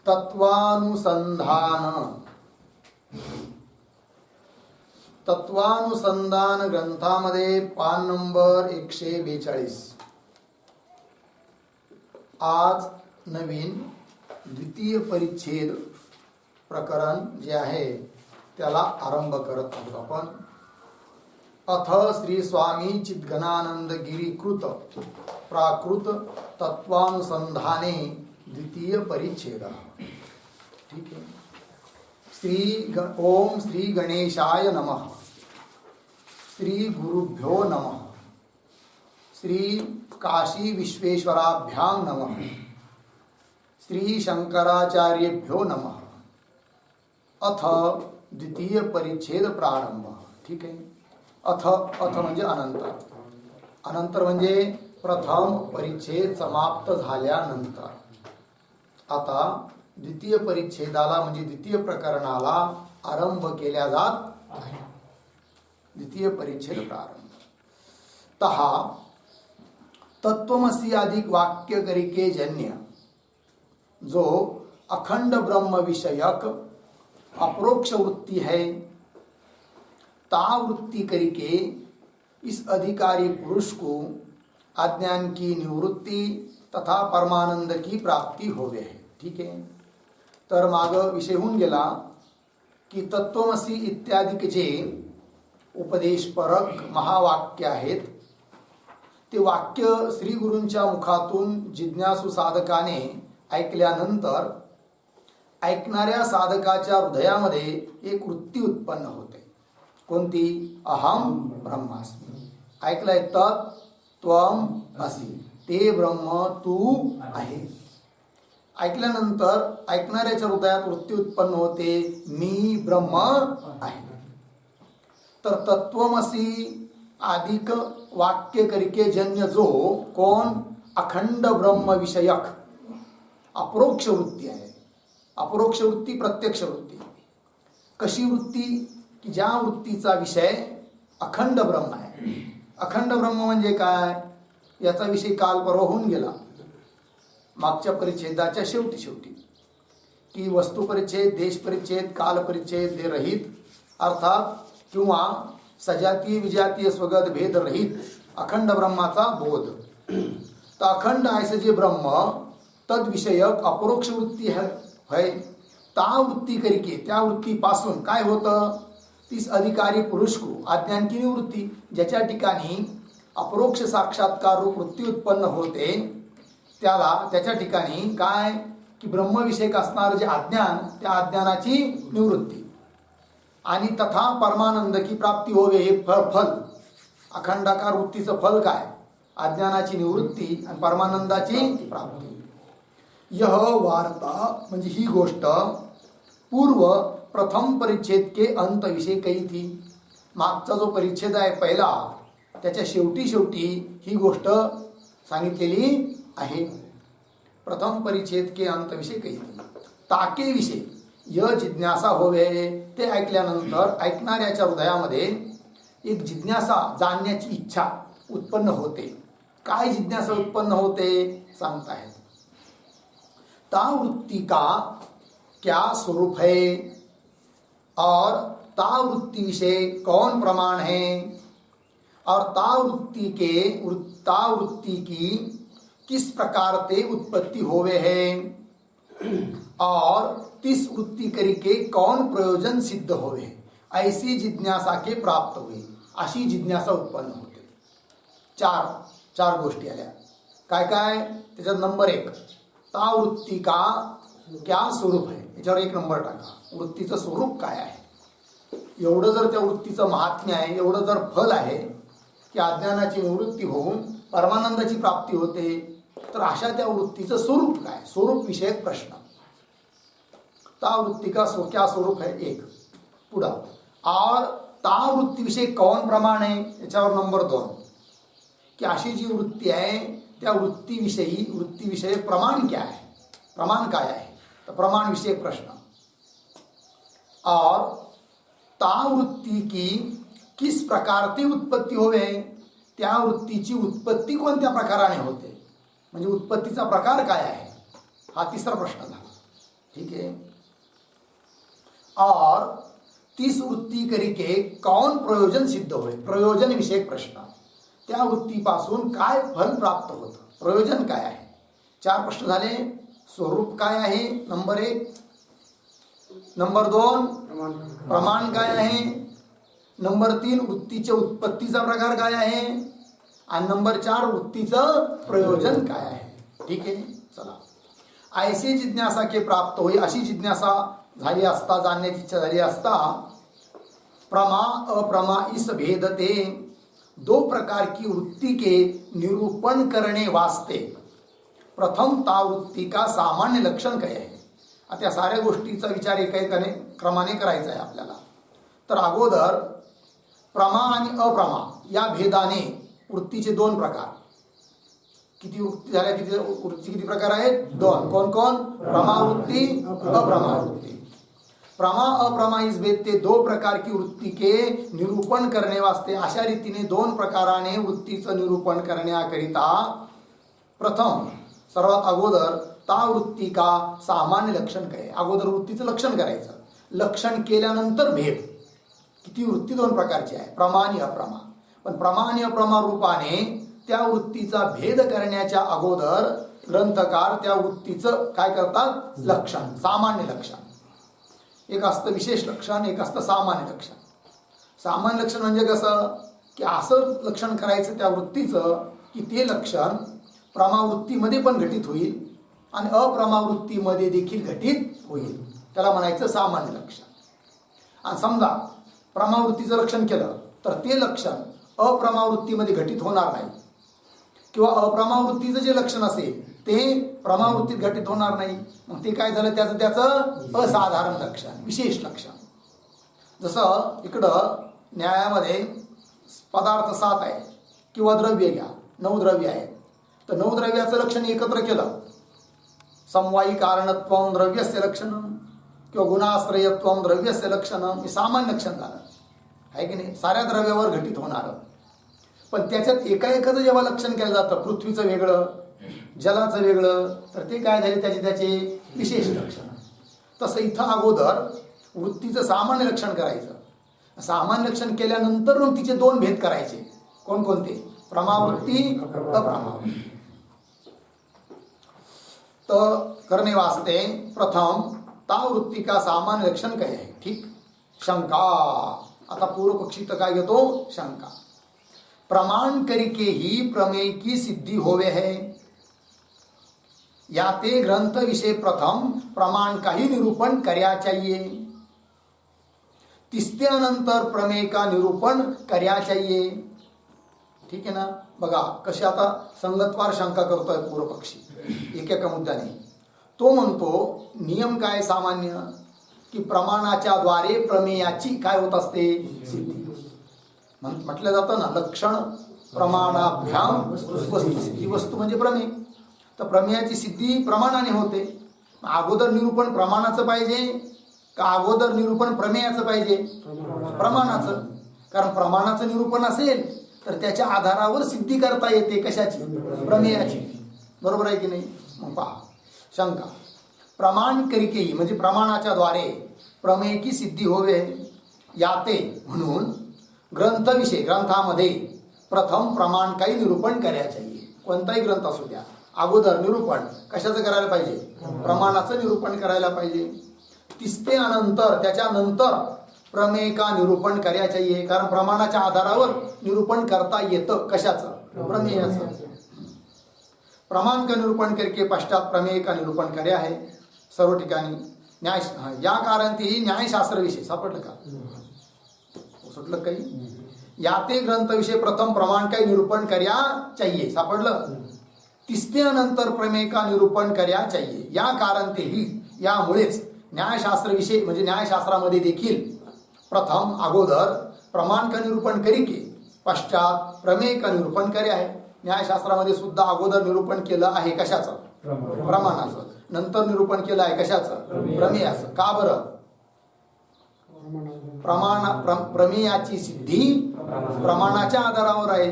तत्वानुसंधान ग्रंथामध्ये पान नंबर 142. आज नवीन द्वितीय परिच्छेद प्रकरण जे आहे त्याला आरंभ करत आहोत आपण. अथ श्री स्वामी चिद्घनानंद गिरीकृत प्राकृत तत्वानुसंधाने द्वितीय परिच्छेद. ठीक है. ओम श्री गणेशाय नमः. श्री गुरुभ्यो नमः. श्री काशी विश्वेश्वराभ्यां नमः. श्री शंकराचार्येभ्यो नमः. अथ द्वितीय परिच्छेद प्रारंभ. ठीक आहे. अथ म्हणजे अनंतर. अनंतर म्हणजे प्रथम परिच्छेद समाप्त झाल्यानंतर. आता द्वितीय परिच्छेदाला म्हणजे द्वितीय प्रकरणाला आरंभ केल्या जात आहे. द्वितीय परिच्छेद प्रारंभ. तहा तत्वमसी अधिक वाक्य करिके जन्य जो अखंड ब्रह्म विषयक अप्रोक्ष वृत्ति है, ता वृत्ति करके इस अधिकारी पुरुष को अज्ञान की निवृत्ति तथा परमानंद की प्राप्ती होवे है. ठीक आहे. तर माग विषय होऊन गेला की तत्वमसी इत्यादी जे उपदेशपरक महावाक्य आहेत ते वाक्य श्री गुरूंच्या मुखातून जिज्ञासू साधकाने ऐकल्यानंतर ऐकणाऱ्या साधकाच्या हृदयामध्ये एक वृत्ती उत्पन्न होते. कोणती? अहम ब्रह्मास्मी. ऐकलंय तत् त्वम असी. ते ब्रह्म तू आहे. ऐकल्यानंतर ऐकणाऱ्याच्या हृदयात वृत्ती उत्पन्न होते मी ब्रह्म आहे. तर तत्वमसी अधिक वाक्य करिके जन्य जो कोण अखंड ब्रह्म विषयक अप्रोक्ष वृत्ती आहे. अप्रोक्ष वृत्ती प्रत्यक्ष वृत्ती. कशी वृत्ती? की ज्या वृत्तीचा विषय अखंड ब्रह्म आहे. अखंड ब्रह्म म्हणजे काय याचा विषय काल परवा होऊन गेला मागच्या परिच्छेदाच्या शेवटी की वस्तू परिच्छेद, देश परिच्छेद, काल परिच्छेद हे रहित अर्थात किंवा सजातीय विजातीय स्वगत भेद रहित अखंड ब्रह्माचा बोध. तर अखंड ऐसे जे ब्रह्म तद विषयक अपरोक्ष वृत्ती है ता वृत्ती करके त्या वृत्तीपासून काय होतं? तीस अधिकारी पुरुष को अज्ञान की निवृत्ती. ज्याच्या ठिकाणी अपरोक्ष साक्षात्कार रूप वृत्ती उत्पन्न होते त्याला त्याच्या ठिकाणी काय की ब्रह्मविषयक असणारे जे अज्ञान त्या अज्ञानाची निवृत्ती आणि तथा परमानंद की प्राप्ती होवे हे फल. अखंडाकार वृत्तीचं फल काय? अज्ञानाची निवृत्ती आणि परमानंदाची प्राप्ती. यह वार्ता म्हणजे ही गोष्ट पूर्व प्रथम परिच्छेद के अंत विषय कही थी. मागचा जो परिच्छेद आहे पहिला त्याच्या शेवटी ही गोष्ट सांगितलेली आहे. प्रथम परिच्छेद के अंत विषय कही थी. ताके विषय य जिज्ञासा होवे. ते ऐकल्यानंतर ऐकणाऱ्याच्या हृदयामध्ये एक जिज्ञासा जाणण्याची इच्छा उत्पन्न होते. काय जिज्ञासा उत्पन्न होते सांगतायत. ता वृत्ति का क्या स्वरूप है और ता वृत्ति विषय कौन प्रमाण है और ता वृत्ति की किस प्रकार ते उत्पत्ति होवे है और तिस वृत्ति करके कौन प्रयोजन सिद्ध होवे. ऐसी जिज्ञासा के प्राप्त हुई. अशी जिज्ञासा उत्पन्न होते. चार गोष्टी आल्या. काय त्याच्यात नंबर 1 ता वृत्ती का क्या स्वरूप आहे. याच्यावर 1 नंबर टाका. वृत्तीचं स्वरूप काय आहे. एवढं जर त्या वृत्तीचं महात्म्य आहे, एवढं जर फल आहे की अज्ञानाची निवृत्ती होऊन परमानंदाची प्राप्ती होते, तर अशा त्या वृत्तीचं स्वरूप काय? स्वरूप विषयक प्रश्न. ता वृत्ती का क्या स्वरूप है 1. पुढं और ता वृत्ती विषय कौन प्रमाण आहे. याच्यावर नंबर 2 की अशी जी वृत्ती आहे त्या वृत्तीविषयी प्रमाण क्या है. प्रमाण काय आहे. तर प्रमाण विषयक प्रश्न. और ता वृत्ती की किस प्रकार ती उत्पत्ती होवे. त्या वृत्तीची उत्पत्ती कोणत्या प्रकाराने होते म्हणजे उत्पत्तीचा प्रकार काय आहे हा तिसरा प्रश्न झाला. ठीक है। और तीस वृत्ती करिके कौन प्रयोजन सिद्ध होय, प्रयोजन विषयक प्रश्न, त्या वृत्तीपासून काय फल प्राप्त होतं, प्रयोजन काय आहे। चार प्रश्न झाले। स्वरूप काय आहे नंबर 1, नंबर 2 प्रमाण काय आहे, नंबर 3 वृत्तीच्या उत्पत्तीचा प्रकार काय आहे, आणि नंबर 4 वृत्तीचं प्रयोजन काय आहे। ठीक आहे, चला। ऐसे जिज्ञासा के प्राप्त होई, अशी जिज्ञासा झाली असता, जाणण्याची इच्छा झाली असता, प्रमा अप्रमा इस भेदते, दो प्रकार की वृत्ति के निरूपण करने वास्ते प्रथम ता वृत्ति का सामान्य लक्षण काय आहे। आता या साऱ्या गोष्टीचा विचार एकाएकाने क्रमाने करायचा आहे आपल्याला। तर अगोदर प्रमा आणि अप्रमा या भेदाने वृत्तीचे 2 प्रकार, किती वृत्ती झाल्या, किती वृत्ती, किती प्रकार आहेत, 2। कोण कोण, प्रमावृत्ती अप्रमावृत्ती। प्रमा अप्रमा इस भेद ते 2 प्रकार की वृत्ती के निरूपण करणे वास्ते, अशा रीतीने 2 प्रकाराने वृत्तीचं निरूपण करण्याकरिता प्रथम सर्वात अगोदर ता वृत्ती का सामान्य लक्षण काय, अगोदर वृत्तीचं लक्षण करायचं। लक्षण केल्यानंतर भेद, किती वृत्ती 2 प्रकारची आहे, प्रमा आणि अप्रमा। पण प्रमा आणि अप्रमा रूपाने त्या वृत्तीचा भेद करण्याच्या अगोदर ग्रंथकार त्या वृत्तीचं काय करतात, लक्षण, सामान्य लक्षण। एक असतं विशेष लक्षण, एक असतं सामान्य लक्षण। सामान्य लक्षण म्हणजे कसं, की असं लक्षण करायचं त्या वृत्तीचं की ते लक्षण प्रमावृत्तीमध्ये पण घटित होईल आणि अप्रमावृत्तीमध्ये देखील घटित होईल, त्याला म्हणायचं सामान्य लक्षण। आणि समजा प्रमावृत्तीचं लक्षण केलं तर ते लक्षण अप्रमावृत्तीमध्ये घटित होणार नाही, किंवा अप्रमावृत्तीचं जे लक्षण असेल ते प्रमावृत्तीत घटित होणार नाही, मग ते काय झालं, त्याचं असाधारण लक्षण, विशेष लक्षण। जसं इकडं न्यायामध्ये पदार्थ 7 आहे किंवा द्रव्य घ्या, 9 द्रव्य आहेत, तर 9 द्रव्याचं लक्षण एकत्र केलं, समवायी कारणत्वम द्रव्यस्य लक्षणम किंवा गुणाश्रयत्वम द्रव्यस्य लक्षणम, हे सामान्य लक्षण झालं आहे की नाही, साऱ्या द्रव्यावर घटित होणार। पण त्याच्यात एकाचं जेव्हा लक्षण केलं जातं, पृथ्वीचं वेगळं, जलाचं वेगळं, तर ते काय झाले, त्याचे विशेष लक्षण। तसं इथं अगोदर वृत्तीचं सामान्य लक्षण करायचं, सामान्य लक्षण केल्यानंतर वृत्तीचे 2 भेद करायचे, कोणकोणते, प्रमावृत्ती अप्रमावृत्ती। तर करने वास्ते प्रथम ता वृत्ती का सामान्य लक्षण काय आहे। ठीक, शंका। आता पूर्व पक्षी तर काय घेतो, शंका। प्रमाण करके ही प्रमेय की सिद्धि होवे है, या ते ग्रंथ विषय प्रथम प्रमाण का ही निरूपण कर्या चाहिए, तिसऱ्यानंतर प्रमेय का निरूपण कर्या चाहिए। ठीक आहे ना, बघा कशी आता संगतवार शंका करतोय पूर्व पक्षी एकेका मुद्द्याने। तो म्हणतो नियम काय सामान्य, की प्रमाणाच्या द्वारे प्रमेयाची काय होत असते, सिद्धी। म्हटलं जातं ना, लक्षण प्रमाणाभ्याम वस्तुसिद्धी, वस्तू म्हणजे प्रमेय, तर प्रमेयाची सिद्धी प्रमाणाने होते। अगोदर निरूपण प्रमाणाचं पाहिजे का अगोदर निरूपण प्रमेयाचं पाहिजे, प्रमाणाचं। कारण प्रमाणाचं निरूपण असेल तर त्याच्या आधारावर सिद्धी करता येते, कशाची, प्रमेयाची, बरोबर आहे की नाही। मग पहा शंका, प्रमाण करिके म्हणजे प्रमाणाच्या द्वारे प्रमेय की सिद्धी होवे, याते म्हणून ग्रंथविषय ग्रंथामध्ये प्रथम प्रमाण काही निरूपण करायला चाहिए। कोणताही ग्रंथ असू द्या, अगोदर निरूपण कशाचं करायला पाहिजे, प्रमाणाचं निरूपण करायला पाहिजे। तिसऱ्यानंतर त्याच्यानंतर प्रमेय का निरूपण करायला चाहिए, कारण प्रमाणाच्या आधारावर निरूपण करता येतं, कशाचं, प्रमेयाचं। प्रमाण का निरूपण करके पश्चात प्रमेय का निरूपण कर्या है। सर्व ठिकाणी न्याय, या कारण ती न्यायशास्त्र विषय सापडलं का, सुटलं काही, याते ग्रंथ विषय प्रथम प्रमाण काही निरूपण कर्या चाहिए, सापडलं। तिसऱ्यानंतर प्रमेय का निरूपण कर्या चाहिए, या कारण तेही, यामुळेच न्यायशास्त्र विषय म्हणजे न्यायशास्त्रामध्ये देखील प्रथम अगोदर प्रमाण का निरूपण करिके पश्चात प्रमेय का निरूपण कर्या आहे। न्यायशास्त्रामध्ये सुद्धा अगोदर निरूपण केलं आहे कशाचं, प्रमाणाचं, नंतर निरूपण केलं आहे कशाचं, प्रमेयाचं। का बरं, प्रमेयाची सिद्धी प्रमाणाच्या आधारावर आहे,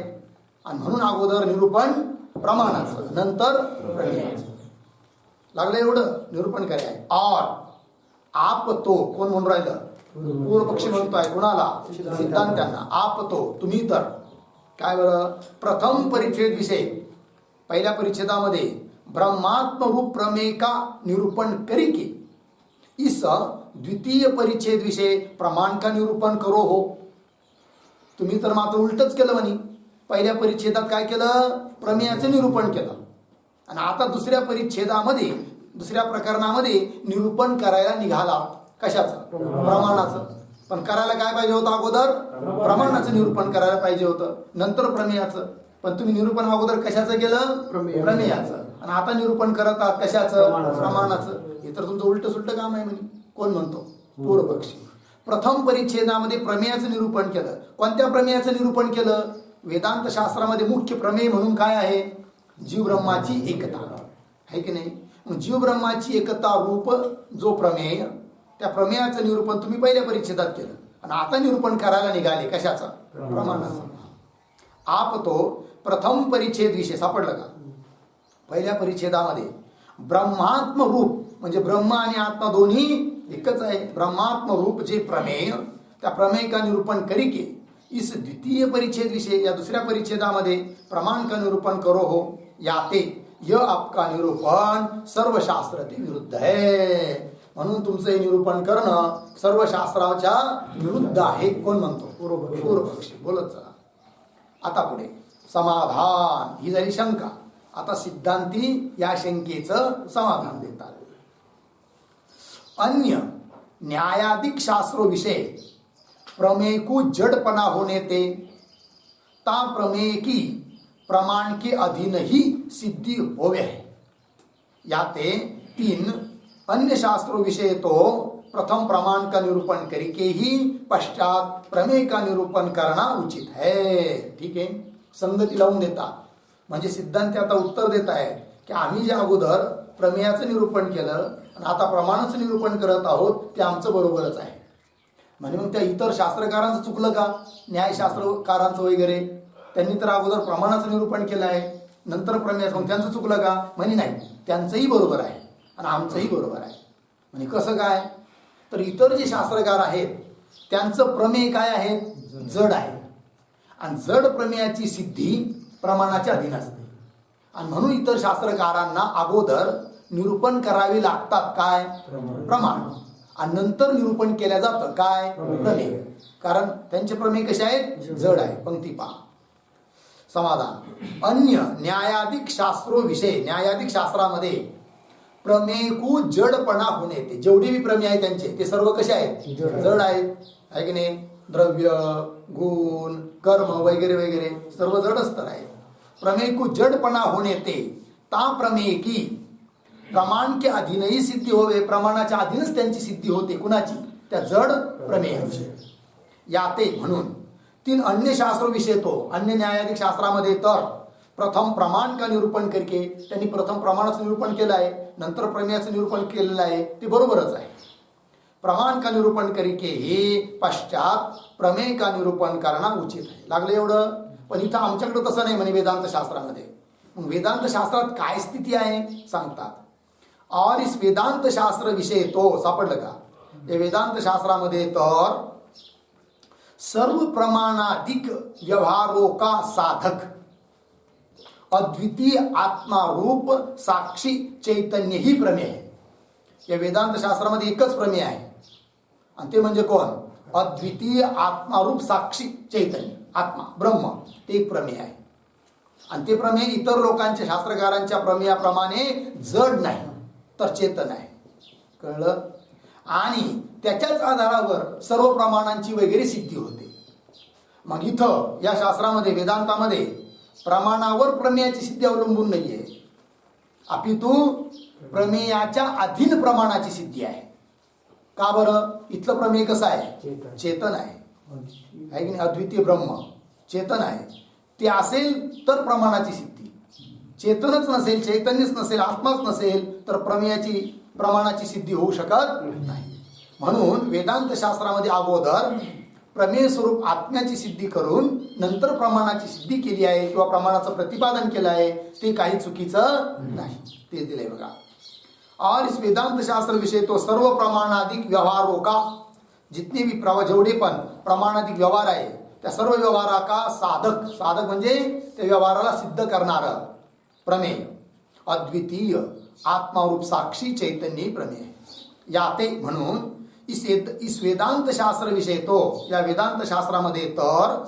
आणि म्हणून अगोदर निरूपण प्रमाणाचं, नंतर प्रमेयाचं। लागलं एवढं निरूपण करे आहे. और आप तो कोण म्हणून राहिलं? पूर्व पक्षी म्हणतोय कुणाला? सिद्धांत्यांना. आप तो तुम्ही तर काय बरं? प्रथम परिच्छेद विषय पहिल्या परिच्छेदामध्ये ब्रह्मात्म रूप प्रमेय का निरूपण करी के इस द्वितीय परिच्छेद विषय प्रमाण का निरूपण करो हो. तुम्ही तर मात्र उलटच केलं म्हणे. पहिल्या परिच्छेदात काय केलं? प्रमेयाचं निरूपण केलं. आणि आता दुसऱ्या परिच्छेदामध्ये दुसऱ्या प्रकरणामध्ये निरूपण करायला निघाला. कशाचं? प्रमाणाचं. पण करायला काय पाहिजे होतं? अगोदर प्रमाणाचं निरूपण करायला पाहिजे होतं, नंतर प्रमेयाचं. पण तुम्ही निरूपण अगोदर कशाचं केलं? प्रमेयाचं. आणि आता निरूपण करत आहात कशाचं? प्रमाणाचं. हे तर तुमचं उलट सुलट काम आहे म्हणे. कोण म्हणतो? पूर्व पक्षी. प्रथम परिच्छेदामध्ये प्रमेयाचं निरूपण केलं. कोणत्या प्रमेयाचं निरूपण केलं? वेदांत शास्त्रामध्ये मुख्य प्रमेय म्हणून काय आहे? जीव ब्रह्माची एकता आहे की नाही? मग जीव ब्रह्माची एकता रूप जो प्रमेय, त्या प्रमेयाचं निरूपण तुम्ही पहिल्या परिच्छेदात केलं आणि आता निरूपण करायला निघाले कशाचं? प्रमाणाचं. आप तो प्रथम परिच्छेद विषय सापडलं का? पहिल्या परिच्छेदामध्ये ब्रह्मात्म रूप म्हणजे ब्रह्म आणि आत्मा दोन्ही एकच आहे. ब्रह्मात्म रूप जे प्रमेय, त्या प्रमेय का निरूपण करी के इस द्वितीय परिच्छेद विषय या दुसऱ्या परिच्छेदामध्ये प्रमाण का निरूपण करो हो. याते यह आपका निरूपण सर्व शास्त्र ते विरुद्ध है. म्हणून तुमचं हे निरूपण करणं सर्व शास्त्राच्या विरुद्ध आहे. कोण म्हणतो? पूर्व पक्षी. बोलत चला. आता पुढे समाधान. ही झाली शंका. आता सिद्धांती या शंकेचं समाधान देतात. अन्य न्यायाधिक शास्त्रों विषय प्रमेय को जड़पना होने ते ता प्रमेय की प्रमाण के अधीन ही सिद्धि होवे है. याते तीन अन्य शास्त्रों विषय तो प्रथम प्रमाण का निरूपण करके ही पश्चात प्रमेय का निरूपण करना उचित है. ठीक आहे, संगती लावून देतात. म्हणजे सिद्धांत आता उत्तर देत आहेत की आम्ही जे अगोदर प्रमेयाचं निरूपण केलं आणि आता प्रमाणाचं निरूपण करत आहोत ते आमचं बरोबरच आहे. म्हणजे मग त्या इतर शास्त्रकारांचं चुकलं का? न्यायशास्त्रकारांचं वगैरे त्यांनी तर अगोदर प्रमाणाचं निरूपण केलं आहे नंतर प्रमेयाचं, मग त्यांचं चुकलं का? म्हणजे नाही, त्यांचंही बरोबर आहे आणि आमचंही बरोबर आहे. म्हणजे कसं काय? तर इतर जे शास्त्रकार आहेत त्यांचं प्रमेय काय आहे? जड आहे. आणि जड प्रमेयाची सिद्धी प्रमाणाच्या अधीन असते. आणि म्हणून इतर शास्त्रकारांना अगोदर निरूपण करावे लागतात काय? प्रमाण. आणि नंतर निरूपण केल्या जातं काय? प्रमेय. कारण त्यांचे प्रमेय कसे आहेत? जड आहे. पंक्ती पहा. समाधान. अन्य न्यायाधिक शास्त्रो विषय, न्यायाधिक शास्त्रामध्ये प्रमेय को जडपणा होणे येते. जेवढे भी प्रमेय आहे त्यांचे ते सर्व कसे आहेत? जड आहेत. आहे की नाही? द्रव्य, गुण, कर्म वगैरे वगैरे सर्व जडच तर आहेत. प्रमेय को जडपणा होणे ते ता प्रमेय की प्रमाण के अधीन ही सिद्धी होवे. प्रमाणाच्या अधीनच त्यांची सिद्धी होते. कुणाची? त्या जड प्रमेयाची. याते म्हणून तीन अन्य शास्त्र विषय तो अन्य न्यायाधिक शास्त्रामध्ये तर प्रथम प्रमाण का निरूपण करके त्यांनी प्रथम प्रमाणाचं निरूपण केलं आहे नंतर प्रमेयाचं निरूपण केलेलं आहे ते बरोबरच आहे. प्रमाण का निरूपण करके हे पश्चात प्रमेय का निरूपण करणं उचित आहे. लागलं एवढं? पण इथं आमच्याकडे तसं नाही म्हणे वेदांत शास्त्रामध्ये. मग वेदांत शास्त्रात काय स्थिती आहे सांगतात. और इस वेदांत शास्त्र विषय तो सापडलं का? या वेदांत शास्त्रामध्ये तर सर्व प्रमाणाधिक व्यवहारों का साधक अद्वितीय आत्मा रूप साक्षी चैतन्य ही प्रमेय आहे. या वेदांत शास्त्रामध्ये एकच प्रमेय आहे आणि ते म्हणजे कोण? अद्वितीय आत्मारूप साक्षी चैतन्य आत्मा ब्रह्म. ते एक प्रमेय आहे. आणि ते प्रमेय इतर लोकांच्या शास्त्रकारांच्या प्रमेयाप्रमाणे जड नाही तर चेतन आहे. कळलं? आणि त्याच्याच आधारावर सर्व प्रमाणांची वगैरे सिद्धी होते. मग इथं या शास्त्रामध्ये वेदांतामध्ये प्रमाणावर प्रमेयाची सिद्धी अवलंबून नाहीये, अपितु प्रमेयाच्या अधीन प्रमाणाची सिद्धी आहे. का बरं? इथलं प्रमेय कसं आहे? चेतन आहे. की नाही? अद्वितीय ब्रह्म चेतन आहे. ते असेल तर प्रमाणाची सिद्धी. चेतनच नसेल, चैतन्यच नसेल, आत्माच नसेल तर प्रमाणाची सिद्धी होऊ शकत नाही. म्हणून वेदांत शास्त्रामध्ये अगोदर प्रमेय स्वरूप आत्म्याची सिद्धी करून नंतर प्रमाणाची सिद्धी केली आहे किंवा प्रमाणाचं प्रतिपादन केलं आहे. ते काही चुकीचं नाही. ते दिलंय बघा. और इस वेदांत शास्त्र विषय तो सर्व प्रमाणाधिक व्यवहारों का, जितने भी जेवढे पण प्रमाणाधिक व्यवहार आहे त्या सर्व व्यवहारा का साधक, साधक म्हणजे त्या व्यवहाराला सिद्ध करणारं प्रमेय, अद्वितीय आत्मारूप साक्षी चैतन्य प्रमेय याते. म्हणून इस वेदांत शास्त्र विषय तो, या वेदांत शास्त्रामध्ये तर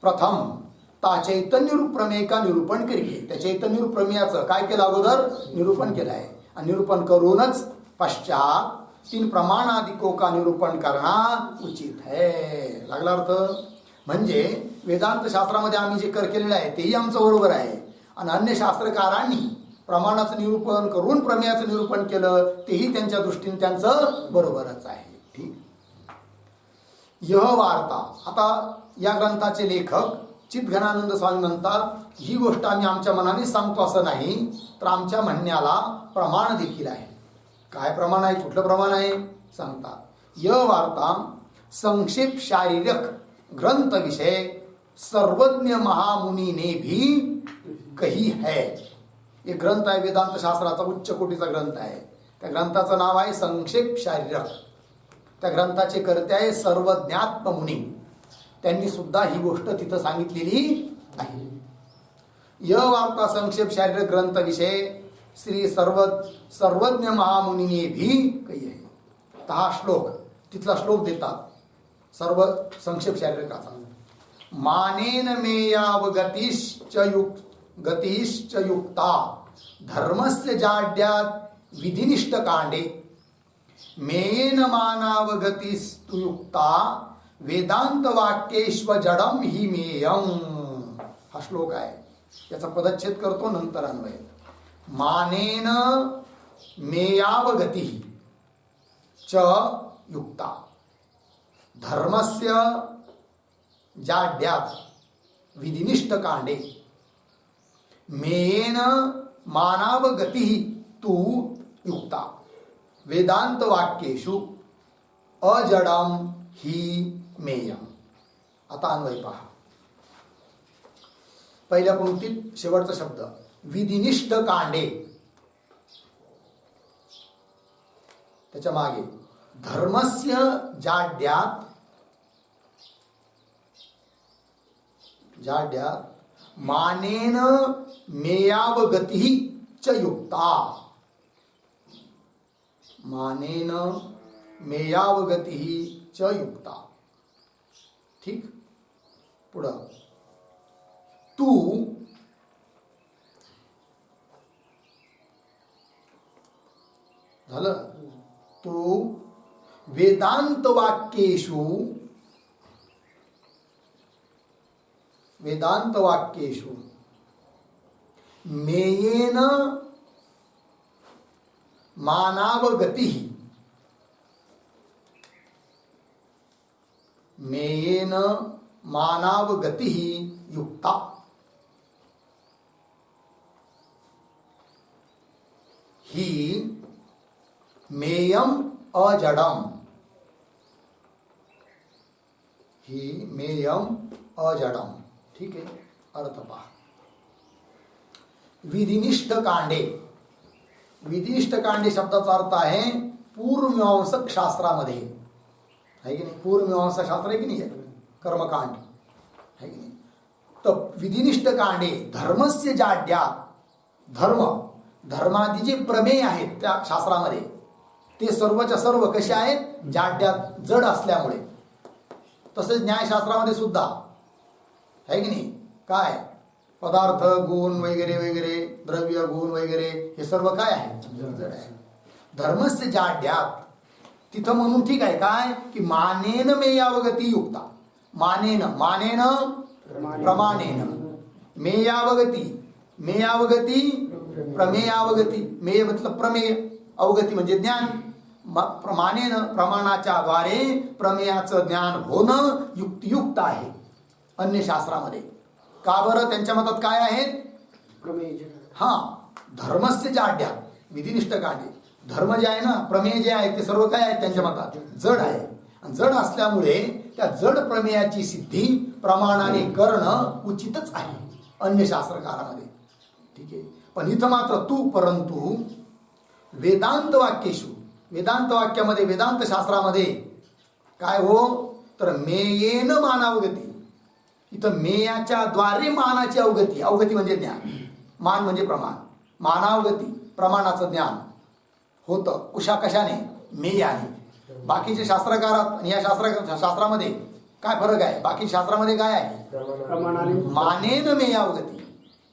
प्रथम ता चैतन्य रूप प्रमेय का निरूपण करील. त्या चैतन्य रूप प्रमेयाचं काय केलं, अगोदर निरूपण केलं आहे. आणि निरूपण करूनच पश्चात तीन प्रमाणाधिकों का निरूपण करना उचित है. लागला अर्थ. म्हणजे वेदांत शास्त्रामध्ये आम्ही जे केलेलं आहे तेही आमचं बरोबर आहे, आणि अन्य शास्त्रकारांनी प्रमाणाचं निरूपण करून प्रमेयाचं निरूपण केलं तेही त्यांच्या दृष्टीने त्यांचं बरोबरच आहे. ठीक. यह वार्ता. आता या ग्रंथाचे लेखक चित्घनानंद स्वामी म्हणतात, ही गोष्ट आम्ही आमच्या मनाने सांगतो असं नाही, तर आमच्या म्हणण्याला प्रमाण देखील आहे. काय प्रमाण आहे, कुठलं प्रमाण आहे सांगतात. यह वार्ता संक्षिप्त शारीरिक ग्रंथ विषय सर्वज्ञ महामुनी ने भी कही है. एक ग्रंथ आहे वेदांत शास्त्राचा, उच्च कोटीचा ग्रंथ आहे. त्या ग्रंथाचं नाव आहे संक्षिप्त शारीरिक. त्या ग्रंथाचे कर्ते आहे सर्वज्ञात्म मुनी. त्यांनी सुद्धा ही गोष्ट तिथं सांगितलेली आहे. यह वार्ता संक्षेप शारीरिक ग्रंथ विषय श्री सर्वज्ञ महामुनीने भी कही आहे. तर हा श्लोक, तिथला श्लोक देतात सर्व संक्षेप शारीरिकाचा. मानेन मेयाव गतिश्च युक्ता धर्मस्य जाड्यात विधिनिष्ठ कांडे मेन मानाव गतिस्तु युक्ता वेदांत वाक्येश्व जडम ही मेयम. हा श्लोक आहे. याचा पदच्छेद करतो नंतर अन्वय. मानेन मेयाव गती च युक्ता धर्मस्य जाड्यात विधिनिष्ठ कांडे मेयेन मानाव गती तू युक्ता वेदांत वाक्येषु अजडम ही मेयम. आता अन्वय पहा. पहिल्या पंक्तीत शेवटचा शब्द विधिनिष्ठ कांडे, त्याच्या मागे धर्मस्य जाड्यात मानेन मेयावगती च युक्ता. मानेन मेयावगती च युक्ता. ठीक. पुढं तू झालं. तू वेदांत वाक्येषु मेयेन मानावगति युक्ता. ही मेयम अजडम. ठीक आहे. अर्थ पहा. विधिनिष्ठ कांडे. विधिनिष्ठ कांडे शब्दाचा अर्थ आहे पूर्वमीमांसक शास्त्रामध्ये आहे की नाही. पूर्वमीमांसा शास्त्र आहे की नाही, कर्मकांड आहे की नाही. तर विधिनिष्ठ कांडे धर्मस्य जाड्यात, धर्मादी जे प्रमेय आहेत त्या शास्त्रामध्ये ते सर्वच्या सर्व कसे आहेत, जाड्यात जड असल्यामुळे. तसेच न्यायशास्त्रामध्ये सुद्धा आहे की नाही. काय पदार्थ गुण वगैरे वगैरे, द्रव्य गुण वगैरे, हे सर्व काय आहे, जड आहे. धर्मस्य जाड्यात तिथं म्हणून ठीक आहे काय की मानेन मेयावगती युक्ता. मानेन प्रमाणेन, मेयावगती प्रमेयावगती. मेय मतलब प्रमेय, अवगती म्हणजे ज्ञान. मानेन प्रमाणाच्या द्वारे प्रमेयाचं ज्ञान होणं युक्तियुक्त आहे अन्य शास्त्रामध्ये. का बरं, त्यांच्या मतात काय आहेत प्रमेय. हा धर्मस्य जाड्यात विधिनिष्ठ कांडे. धर्म जे आहे ना, प्रमेय जे आहे ते सर्व काय आहे त्यांच्या मतात जड आहे. आणि जड असल्यामुळे त्या जड प्रमेयाची सिद्धी प्रमाणाने करणं उचितच आहे अन्य शास्त्रकारामध्ये. ठीक आहे. पण इथं मात्र परंतु वेदांत वाक्येषु, वेदांत वाक्यामध्ये, वेदांत शास्त्रामध्ये काय हो, तर मेयेन मानावगती, इथं मेयाच्या द्वारे मानाची अवगती, अवगती म्हणजे ज्ञान, मान म्हणजे प्रमाण, मानावगती प्रमाणाचं ज्ञान होतं. कशाने? मेयाने. बाकीचे शास्त्रकारात आणि या शास्त्रामध्ये काय फरक आहे? बाकी शास्त्रामध्ये काय आहे? मानेन मेयावगती,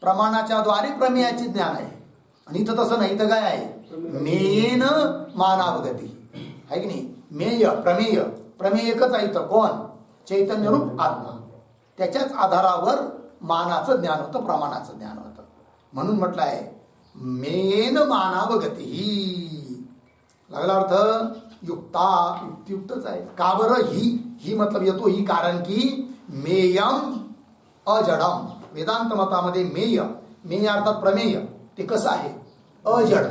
प्रमाणाच्या द्वारे प्रमेयाचे ज्ञान आहे. आणि इथं तसं नाही, इथं काय आहे? मेयेन मानावगती आहे की नाही? मेय, प्रमेय, प्रमेय एकच आहे इथं. कोण? चैतन्य रूप आत्मा. त्याच्याच आधारावर मानाचं ज्ञान होतं, प्रमाणाचं ज्ञान होतं. म्हणून म्हटलं आहे मेयेन मानावगती ही. लागला अर्थ? युक्ता, युक्तियुक्तच आहे. का बरं ही मतलब येतो ही कारण की मेयम अजडम. वेदांत मतामध्ये मेय, मेय अर्थात प्रमेय, ते कसं आहे? अजड,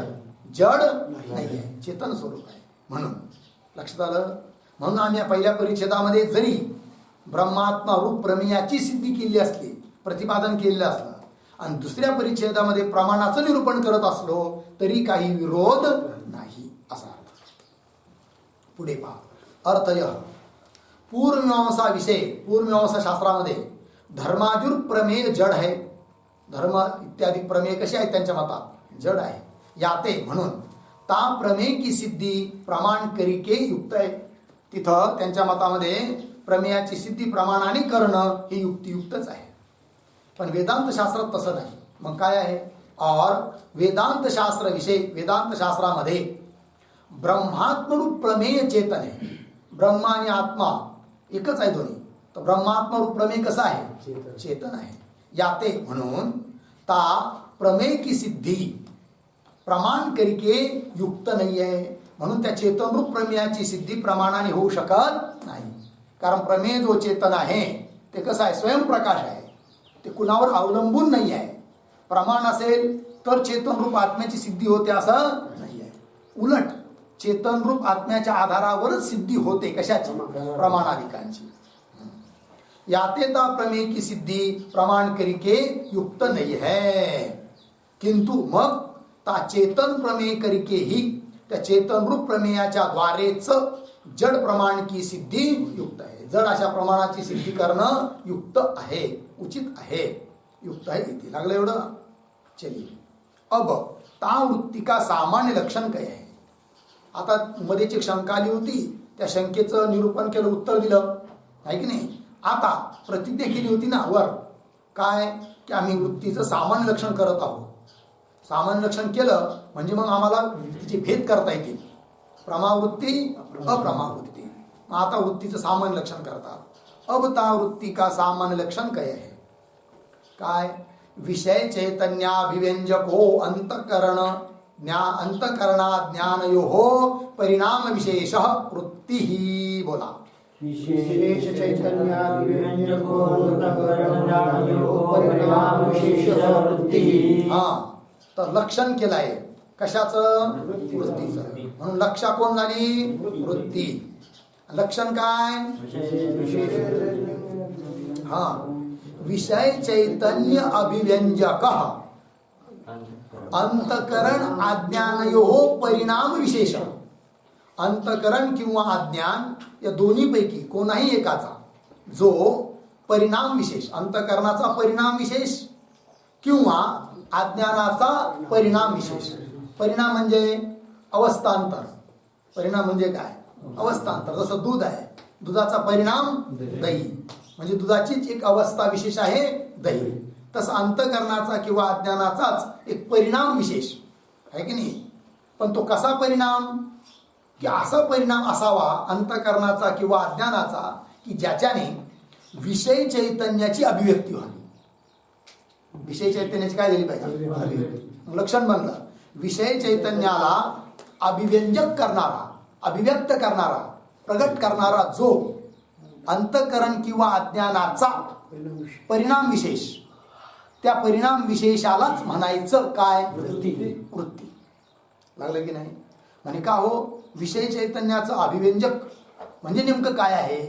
जड नाही आहे, चेतन स्वरूप आहे. म्हणून लक्षात आलं. म्हणून आम्ही पहिल्या परिच्छेदामध्ये जरी ब्रह्मात्मा रूप प्रमेयाची सिद्धी केली असली, प्रतिपादन केलेलं असलं, आणि दुसऱ्या परिच्छेदामध्ये प्रमाणाचं निरूपण करत असलो तरी काही विरोध नाही असा अर्थ. पुढे पहा. अर्थय पूर्वमीमांसा विषय. पूर्वमीमांसा शास्त्रामध्ये धर्मादीर प्रमेय जड आहे. धर्म इत्यादी प्रमेय कसे आहेत त्यांच्या मतात? जड आहे. याते म्हणून ता प्रमेय की सिद्धी प्रमाण करिके युक्त आहे. तिथं त्यांच्या मतामध्ये प्रमेयाची सिद्धी प्रमाणाने करणं हे युक्तियुक्तच आहे. पण वेदांत शास्त्रात तसं नाही. मग काय आहे? और वेदांत शास्त्र विषय, वेदांत शास्त्रामध्ये ब्रह्मात्मरूप प्रमेय चेतन आहे. ब्रह्मा आणि आत्मा एकच आहे दोन्ही. तर ब्रह्मात्मरूप प्रमेय कसं आहे? चेतन आहे. याते म्हणून ता प्रमेय की सिद्धी प्रमाण करिके युक्त नाही आहे. म्हणून त्या चेतनरूप प्रमेयाची सिद्धी प्रमाणाने होऊ शकत नाही. कारण प्रमेय जो चेतन आहे ते कसं आहे? स्वयंप्रकाश आहे. ते कुणावर अवलंबून नाही आहे. प्रमाण असेल तर चेतनरूप आत्म्याची सिद्धी होते असं नाही आहे. उलट चेतनरूप आत्म्याच्या आधारावरच सिद्धी होते. कशाची? प्रमाणाधिकांची. याते ता प्रमेय की सिद्धी प्रमाण करिके युक्त नहीं है. किंतु मग ता चेतन प्रमेय करिके ही, त्या चेतन रूप प्रमेयाच्या द्वारेच जड प्रमाण की सिद्धी युक्त आहे. जड अशा प्रमाणाची सिद्धी करणं युक्त आहे, उचित आहे, युक्त आहे. इथे लागलं एवढं. चलिए अब ता वृत्ती का सामान्य लक्षण काय आहे? आता मध्येच एक शंका आली होती, त्या शंकेचं निरूपण केलं, उत्तर दिलं आहे की नाही. आता प्रतिज्ञा केली होती ना वर, काय की आम्ही वृत्तीचं सामान्य लक्षण करत आहोत. सामान्य लक्षण केलं म्हणजे मग आम्हाला वृत्तीचे भेद करता येतील. प्रमावृत्ती, अप्रमावृत्ती. मग आता वृत्तीचं सामान्य लक्षण करतात. अब ता वृत्ती का सामान्य लक्षण काय आहे? काय? विषय चैतन्याभिव्यंजको अंतकरण अंतकरणा ज्ञानयोः परिणाम विशेष वृत्ती ही. बोला. विशेष चैतन्याभिव्यंजको अंतकरण ज्ञानयोः परिणाम विशेष वृत्ती. हा, तर लक्षण केलं आहे कशाचं? वृत्तीचं. म्हणून लक्षा कोण झाली? वृत्ती. लक्षण काय? हा, विषय चैतन्य अभिव्यंजक अंतकरण अज्ञानयोः परिणाम विशेष. अंतकरण किंवा अज्ञान या दोन्हीपैकी कोणाही एकाचा जो परिणाम विशेष, अंतकरणाचा परिणाम विशेष किंवा अज्ञानाचा परिणाम विशेष. परिणाम म्हणजे अवस्थांतर. परिणाम म्हणजे काय? अवस्थांतर. जसं दूध आहे, दुधाचा परिणाम दही, म्हणजे दुधाचीच एक अवस्था विशेष आहे दही. तसं अंतकरणाचा किंवा अज्ञानाचाच एक परिणाम विशेष आहे की नाही. पण तो कसा परिणाम? की असा परिणाम असावा अंतकरणाचा किंवा अज्ञानाचा की ज्याच्याने विषय चैतन्याची अभिव्यक्ती व्हावी. विषय चैतन्याची काय झाली पाहिजे? अभिव्यक्ती. लक्षण बनलं विषय चैतन्याला अभिव्यंजक करणारा, अभिव्यक्त करणारा, प्रगट करणारा जो अंतकरण किंवा अज्ञानाचा परिणाम विशेष, त्या परिणाम विशेषालाच म्हणायचं काय? वृत्ती. लागलं की नाही? म्हणे का हो, विषय चैतन्याचं अभिव्यंजक म्हणजे नेमकं काय आहे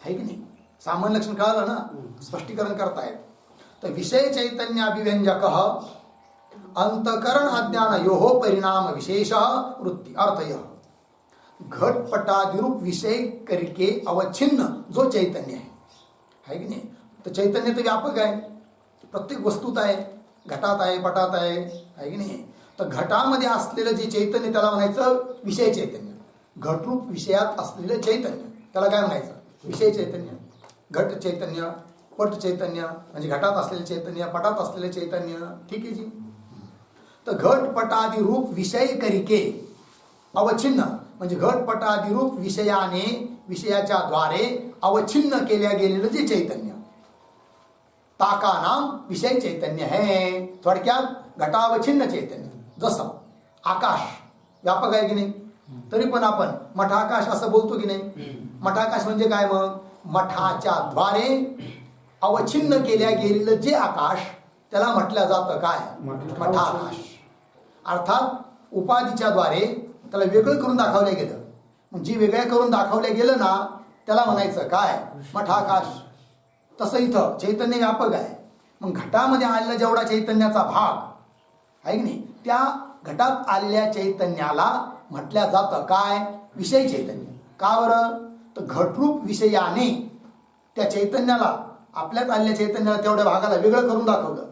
की नाही? सामान्य लक्षण कळालं ना, स्पष्टीकरण करतायत. तर विषय चैतन्य अभिव्यंजक अंतकरण अज्ञानयोः परिणाम विशेष वृत्ति अर्थ यह घटपटादिरूप विषय करके अवच्छिन्न जो चैतन्य है की नाही. तर चैतन्य तर व्यापक आहे, प्रत्येक वस्तूत आहे, घटात आहे, पटात आहे की नाही. तर घटामध्ये असलेलं जे चैतन्य त्याला म्हणायचं विषय चैतन्य. घटरूप विषयात असलेलं चैतन्य त्याला काय म्हणायचं? विषय चैतन्य. घट चैतन्य, पट चैतन्य म्हणजे घटात असलेले चैतन्य, पटात असलेले चैतन्य. ठीक आहे जी. तर घटपटादी रूप विषय करिके अवच्छिन्न म्हणजे घटपटादिरूप विषयाने विषयाच्या द्वारे अवच्छिन्न केल्या गेलेलं जे चैतन्य ताका नाम विषय चैतन्य है. थोडक्यात घटावच्छिन्न चैतन्य. जसं आकाश व्यापक आहे की नाही, तरी पण आपण मठाकाश असं बोलतो की नाही. मठाकाश म्हणजे काय? मग मठाच्या द्वारे अवच्छिन्न केल्या गेलेलं जे आकाश त्याला म्हटलं जातं काय? मठाकाश. अर्थात उपाधीच्या द्वारे त्याला वेगळं करून दाखवलं गेलं. मग जे वेगळ्या करून दाखवलं गेलं ना त्याला म्हणायचं काय? मठाकाश. तसं इथं चैतन्य व्यापक आहे. मग घटामध्ये आलेला जेवढा चैतन्याचा भाग आहे की नाही, त्या घटात आलेल्या चैतन्याला म्हटल्या जातं काय? विषय चैतन्य. का बरं? तर घटरूप विषयाने त्या चैतन्याला आपल्यात आलेल्या चैतन्याला तेवढ्या भागाला वेगळं करून दाखवलं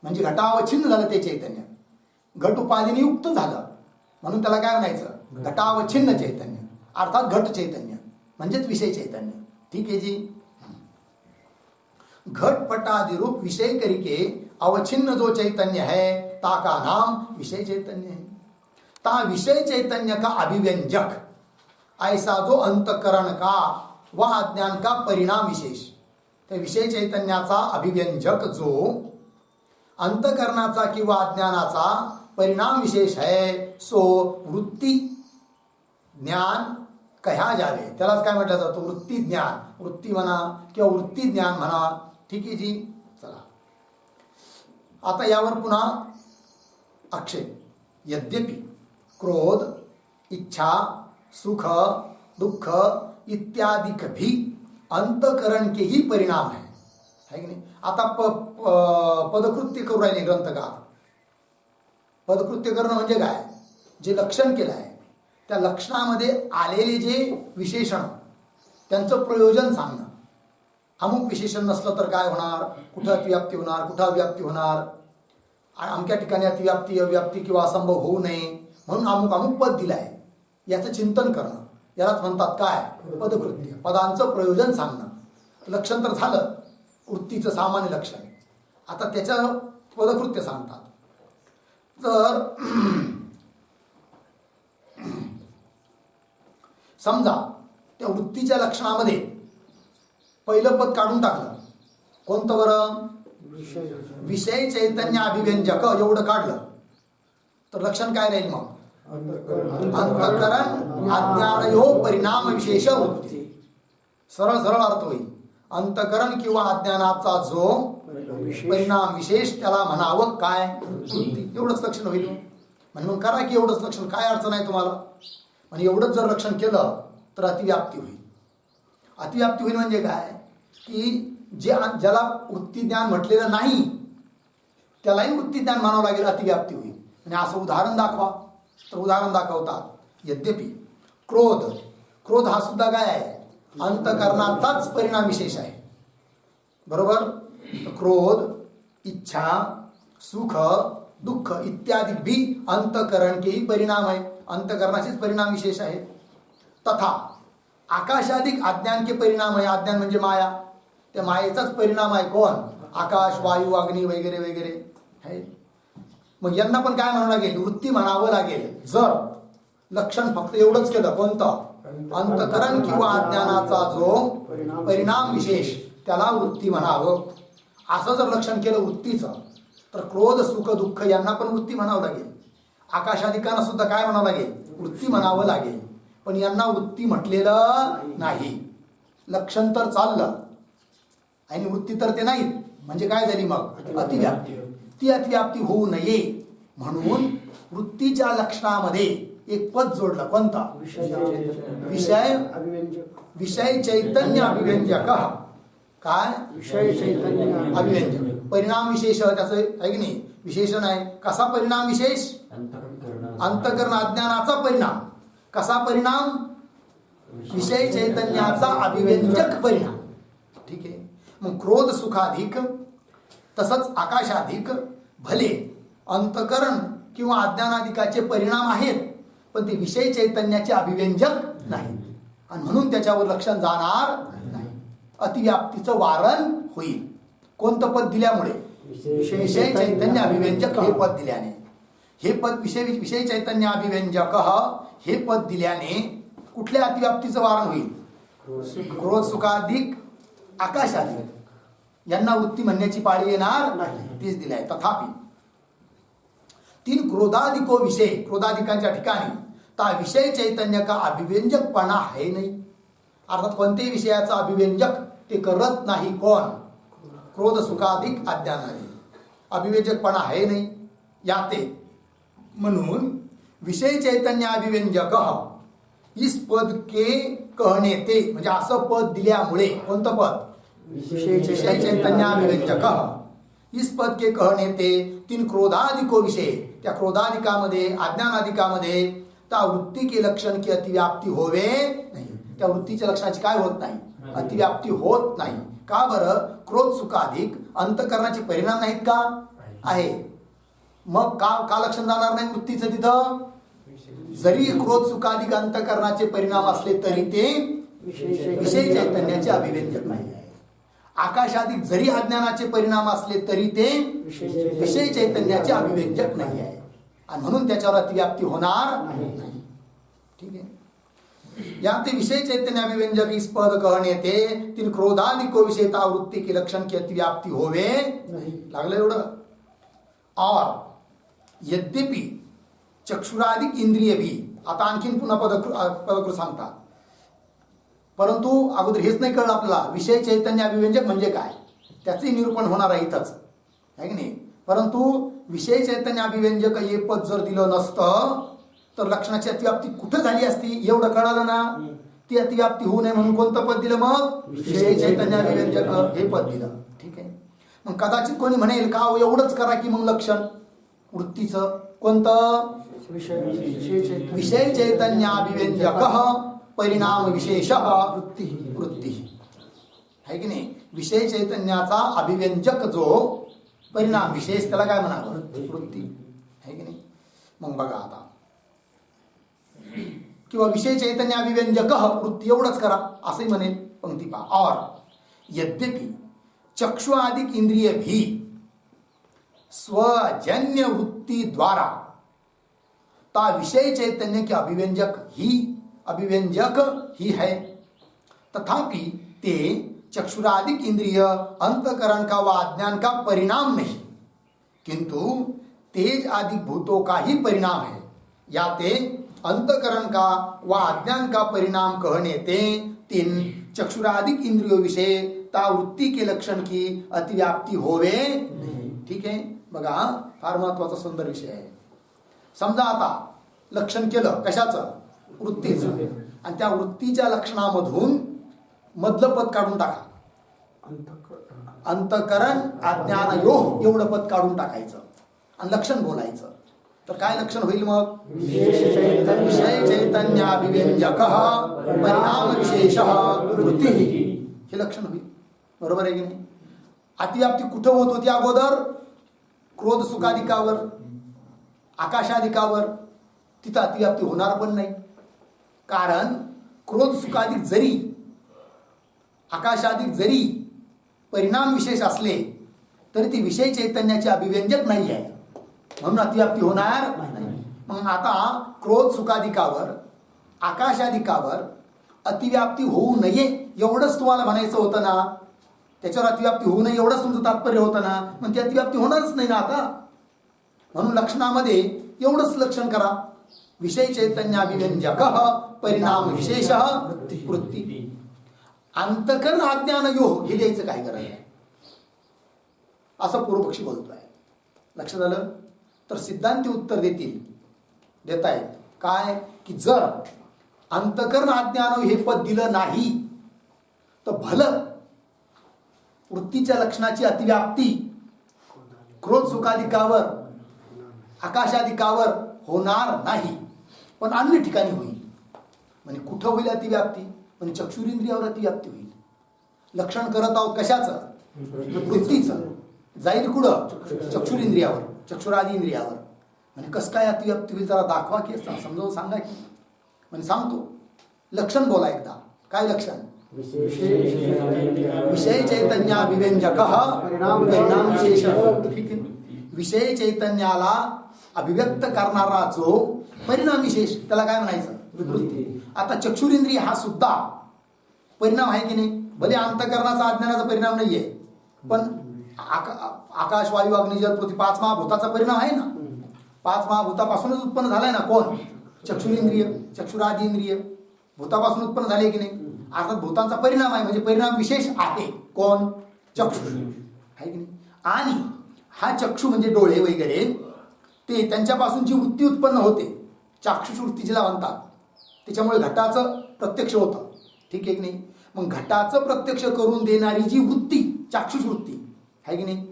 म्हणजे घटावच्छिन्न झालं ते चैतन्य. घट उपाधीने युक्त झालं म्हणून त्याला काय म्हणायचं? घटावच्छिन्न चैतन्य. अर्थात घट चैतन्य म्हणजेच विषय चैतन्य. ठीक आहे जी. घटपटादि रूप विषय करके अवच्छिन्न जो चैतन्य है ताका नाम विषय चैतन्य है. ता विषय चैतन्य का अभिव्यंजक ऐसा जो अंतकरण का व अज्ञान का परिणाम विशेष. त्या विषय चैतन्याचा अभिव्यंजक जो अंतकरणाचा किंवा अज्ञानाचा परिणाम विशेष है सो वृत्ती ज्ञान कह्या जावे. त्यालाच काय म्हटलं जातं? वृत्ती ज्ञान. वृत्ती म्हणा किंवा वृत्ती ज्ञान म्हणा. ठीक आहे जी. चला आता यावर पुन्हा आक्षेप. यद्यपि क्रोध, इच्छा, सुख, दुःख इत्यादि भी अंतकरण के ही परिणाम है की नाही. आता पदकृत्य करू राहिले ग्रंथकार. पदकृत्य करणं म्हणजे काय? जे लक्षण केलं आहे त्या लक्षणामध्ये आलेले जे विशेषण त्यांचं प्रयोजन सांगणं. अमुक विशेषण नसलं तर काय होणार? कुठं अतिव्याप्ती होणार, कुठं अव्याप्ती होणार, अमक्या ठिकाणी अतिव्याप्ती अव्याप्ती किंवा असंभव होऊ नये म्हणून अमुक अमुक पद दिलं आहे याचं चिंतन करणं यालाच म्हणतात काय? पदकृत्य. पदांचं प्रयोजन सांगणं. लक्षण तर झालं वृत्तीचं सामान्य लक्षण. आता त्याचं पदकृत्य सांगतात. तर समजा त्या वृत्तीच्या लक्षणामध्ये पहिलं पद काढून टाकलं. कोणतं बरं? विषय चैतन्य अभिव्यंजक एवढं काढलं तर लक्षण काय राहील? मग अंतकरण अज्ञानयोः परिणाम विशेष वृत्ती. सरळ सरळ अर्थ होईल. अंतकरण किंवा अज्ञानाचा जो परिणाम विशेष त्याला म्हणावं काय? वृत्ती. एवढंच लक्षण होईल. म्हणजे मग करा की एवढंच लक्षण. काय अडचण आहे तुम्हाला? म्हणजे एवढंच जर लक्षण केलं तर अतिव्याप्ती होईल. अतिव्याप्ती होईल म्हणजे काय? की ज्याला वृत्ती ज्ञान म्हटलेलं नाही त्यालाही वृत्ती ज्ञान म्हणावं लागेल. अतिव्याप्ती होईल. आणि असं उदाहरण दाखवा. तर उदाहरण दाखवतात. यद्यपि क्रोध हा सुद्धा काय आहे? अंतकरणाचाच परिणाम विशेष आहे. बरोबर. क्रोध, इच्छा, सुख, दुःख इत्यादि भी अंतकरण के ही परिणाम है. अंतकरणाचेच परिणाम विशेष आहे. तथा आकाशाधिक अज्ञान के परिणाम है. अज्ञान म्हणजे माया. त्या मायेचाच परिणाम आहे कोण? आकाश, वायू, अग्नी वगैरे वगैरे है. मग यांना पण काय म्हणावं लागेल? वृत्ती म्हणावं लागेल. जर लक्षण फक्त एवढंच केलं. कोणतं? अंतकरण किंवा अज्ञानाचा जो परिणाम विशेष त्याला वृत्ती म्हणावं. असं जर लक्षण केलं वृत्तीचं तर क्रोध, सुख, दुःख यांना पण वृत्ती म्हणावं लागेल. आकाशादिकांना सुद्धा काय म्हणावं लागेल? वृत्ती म्हणावं लागेल. पण यांना वृत्ती म्हटलेलं नाही. लक्षण तर चाललं आणि वृत्ती तर ते नाहीत. म्हणजे काय झाली मग? अतिव्याप्ती. ती अतिव्याप्ती होऊ नये म्हणून वृत्तीच्या लक्षणामध्ये एक पद जोडलं. कोणता? विषय चैतन्य अभिव्यंजक. काय? विषय चैतन्य अभिव्यंजक. परिणाम विशेष त्याचं आहे की नाही, विशेषण आहे. कसा परिणाम विशेष? अंतःकरण अज्ञानाचा परिणाम. कसा परिणाम? विषय चैतन्याचा अभिव्यंजक परिणाम. ठीक आहे. मग क्रोध सुखाधिक तसंच आकाशाधिक भले अंतःकरण किंवा अज्ञानाधिकाचे परिणाम आहेत, पण ते विषय चैतन्याचे अभिव्यंजक नाहीत आणि म्हणून त्याच्यावर लक्षण जाणार नाही. अतिव्याप्तीचं वारण होईल. कोणतं पद दिल्यामुळे? विषय चैतन्य अभिव्यंजक हे पद दिल्याने. हे पद विषय चैतन्य अभिव्यंजक हे पद दिल्याने कुठल्या अतिव्याप्तीचं वारण होईल? क्रोध सुखाधिक आकाशाधिक यांना वृत्ती म्हणण्याची पाळी येणार नाही. तीच दिली आहे. तथापि तीन क्रोधाधिको विषय, क्रोधाधिकांच्या ठिकाणी ता विषय चैतन्य का अभिव्यंजकपणा आहे नाही. अर्थात कोणत्याही विषयाचा अभिव्यंजक ते करत नाही. कोण? क्रोध सुखाधिक अज्ञानाधिक. अभिव्यंजकपणा आहे नाही याते. म्हणून विषय चैतन्य अभिव्यंजक इस पद के कहणे ते, म्हणजे असं पद दिल्यामुळे. कोणतं पद? विषय चैतन्य अभिव्यंजक. इस पद के कहणे ते तीन क्रोधाधिको विषय, त्या क्रोधाधिकामध्ये अज्ञानाधिकामध्ये त्या वृत्ती के लक्षण की अतिव्याप्ती होवे नाही. त्या वृत्तीच्या लक्षणाची काय होत नाही? अतिव्याप्ती होत नाही. का बरं? क्रोध सुखाधिक अंतःकरणाचे परिणाम नाहीत का? आहे. मग का लक्षण जाणार नाही वृत्तीचं तिथं? जरी क्रोध सुखाधिक अंतःकरणाचे परिणाम असले तरी ते विषय चैतन्याचे अभिव्यंजक नाही आहे. आकाशाधिक जरी अज्ञानाचे परिणाम असले तरी ते विषय चैतन्याचे अभिव्यंजक नाही आहे आणि म्हणून त्याच्यावर अतिव्याप्ती होणार नाही. ठीक आहे. या ते विषय चैतन्य अभिव्यंजक इस पद कहणे ते तीन क्रोधाधिको विषयता वृत्ती के लक्षण की अतिव्याप्ती होवे लागलं एवढं. और यद्यपि चक्षुराधिक इंद्रिय भी, आता आणखीन पुन्हा पदकृत सांगतात, परंतु अगोदर हेच नाही कळलं आपल्याला विषय चैतन्य अभिव्यंजक म्हणजे काय. त्याचंही निरूपण होणार आहे इथंच, आहे की नाही. परंतु विषय चैतन्य अभिव्यंजक हे पद जर दिलं नसतं तर लक्षणाची अतिव्याप्ती कुठं झाली असती एवढं कळालं ना. ती अतिव्याप्ती होऊ नये म्हणून कोणतं पद दिलं? मग विषय चैतन्य अभिव्यंजक हे पद दिलं. ठीक आहे. मग कदाचित कोणी म्हणेल का एवढंच करा की मग लक्षण वृत्तीचं कोणतं? विषय चैतन्य अभिव्यंजक परिणाम विशेष वृत्ती, आहे की नाही. विषय चैतन्याचा अभिव्यंजक जो परिणाम विशेष त्याला काय म्हणावं? वृत्ती, आहे की नाही. मग बघा आता, किंवा विषय चैतन्य अभिव्यंजक वृत्ती एवढंच करा असंही म्हणेल पंक्ती पहा. और यद्यपि चक्षु आदिक इंद्रिय भी स्वजन्य वृत्ति द्वारा ता विषय चैतन्य के अभिव्यंजक ही है, तथापि ते चक्षुरादिक इंद्रिय अंतकरण का व अज्ञान का परिणाम नहीं, किंतु तेज आदि भूतों का ही परिणाम है. या ते अंतकरण का व अज्ञान का परिणाम कहने ते तीन चक्षुरादिक इंद्रियों विषय ता वृत्ती के लक्षण की अतिव्याप्ती होवे नहीं. ठीक आहे. बघा, फार महत्वाचा सुंदर विषय आहे. समजा आता लक्षण केलं कशाचं? वृत्तीचं. आणि त्या वृत्तीच्या लक्षणामधून मधलं पद काढून टाका. अंतकरण अज्ञान योग एवढं पद काढून टाकायचं आणि लक्षण बोलायचं. तर काय लक्षण होईल मग? विषय चैतन्य अभिव्यंजक परिणाम विशेष वृत्ती हे लक्षण होईल. बरोबर आहे की नाही. अतिव्याप्ती कुठं होत होती अगोदर? क्रोध सुखाधिकावर, आकाशाधिकावर. तिथं अतिव्याप्ती होणार पण नाही. कारण क्रोध सुखाधिक जरी आकाशाधिक जरी परिणाम विशेष असले तरी ती विषय चैतन्याचे अभिव्यंजक नाही आहे, म्हणून अतिव्याप्ती होणार नाही. मग आता क्रोध सुखाधिकावर आकाशाधिकावर अतिव्याप्ती होऊ नये एवढंच तुम्हाला म्हणायचं होतं ना. त्याच्यावर अतिव्याप्ती होऊ नये एवढंच तुमचं तात्पर्य होतं ना. मग ती अतिव्याप्ती होणारच नाही ना आता. म्हणून लक्षणामध्ये एवढंच लक्षण करा. विषय चैतन्य अभिव्यंजक परिणाम विशेष वृत्ती. अंतकरण अज्ञान योग हे द्यायचं काय गरज आहे असं पूर्वपक्षी बोलतोय. लक्षात आलं? तर सिद्धांती उत्तर देतायत काय की जर अंतकरण अज्ञान हे पद दिलं नाही तर भलं वृत्तीच्या लक्षणाची अतिव्याप्ती क्रोध सुखाधिकावर आकाशाधिकावर होणार नाही, पण अन्य ठिकाणी होईल. म्हणजे कुठं होईल अतिव्याप्ती? म्हणजे चक्षुरेंद्रियावर अतिव्याप्ती होईल. लक्षण करत आहोत कशाचं? वृत्तीचं. जाईल कुठं? चक्षुरेंद्रियावर, चक्षुरादी इंद्रियावर. म्हणजे कसं काय अतिव्याप्ती होईल जरा दाखवा की, समजावून सांगा की. म्हणजे सांगतो, लक्षण बोला एकदा. काय लक्षण? विषय चैतन्याभिव्यंजक परिणाम विशेष. ठीक आहे. विषय चैतन्याला अभिव्यक्त करणारा जो परिणाम विशेष, त्याला काय म्हणायचं? वृत्ती. आता चक्षुरेंद्रिय हा सुद्धा परिणाम आहे की नाही? भले अंतःकरणाचा अज्ञानाचा परिणाम नाहीये, पण आकाश वायू अग्नी जल पृथ्वी 5 महाभूताचा परिणाम आहे ना. 5 महाभूतापासूनच उत्पन्न झालाय ना. कोण? चक्षुरेंद्रिय, चक्षुरादी इंद्रिय भूतापासून उत्पन्न झाले की नाही? अर्थात भूतांचा परिणाम आहे, म्हणजे परिणाम विशेष आहे. कोण? चक्षु आहे की नाही? आणि हा चक्षु म्हणजे डोळे वगैरे, ते त्यांच्यापासून जी वृत्ती उत्पन्न होते, चाक्षुष वृत्ती जिला म्हणतात, त्याच्यामुळे घटाचं प्रत्यक्ष होतं. ठीक आहे की नाही? मग घटाचं प्रत्यक्ष करून देणारी जी वृत्ती, चाक्षुष वृत्ती आहे की नाही,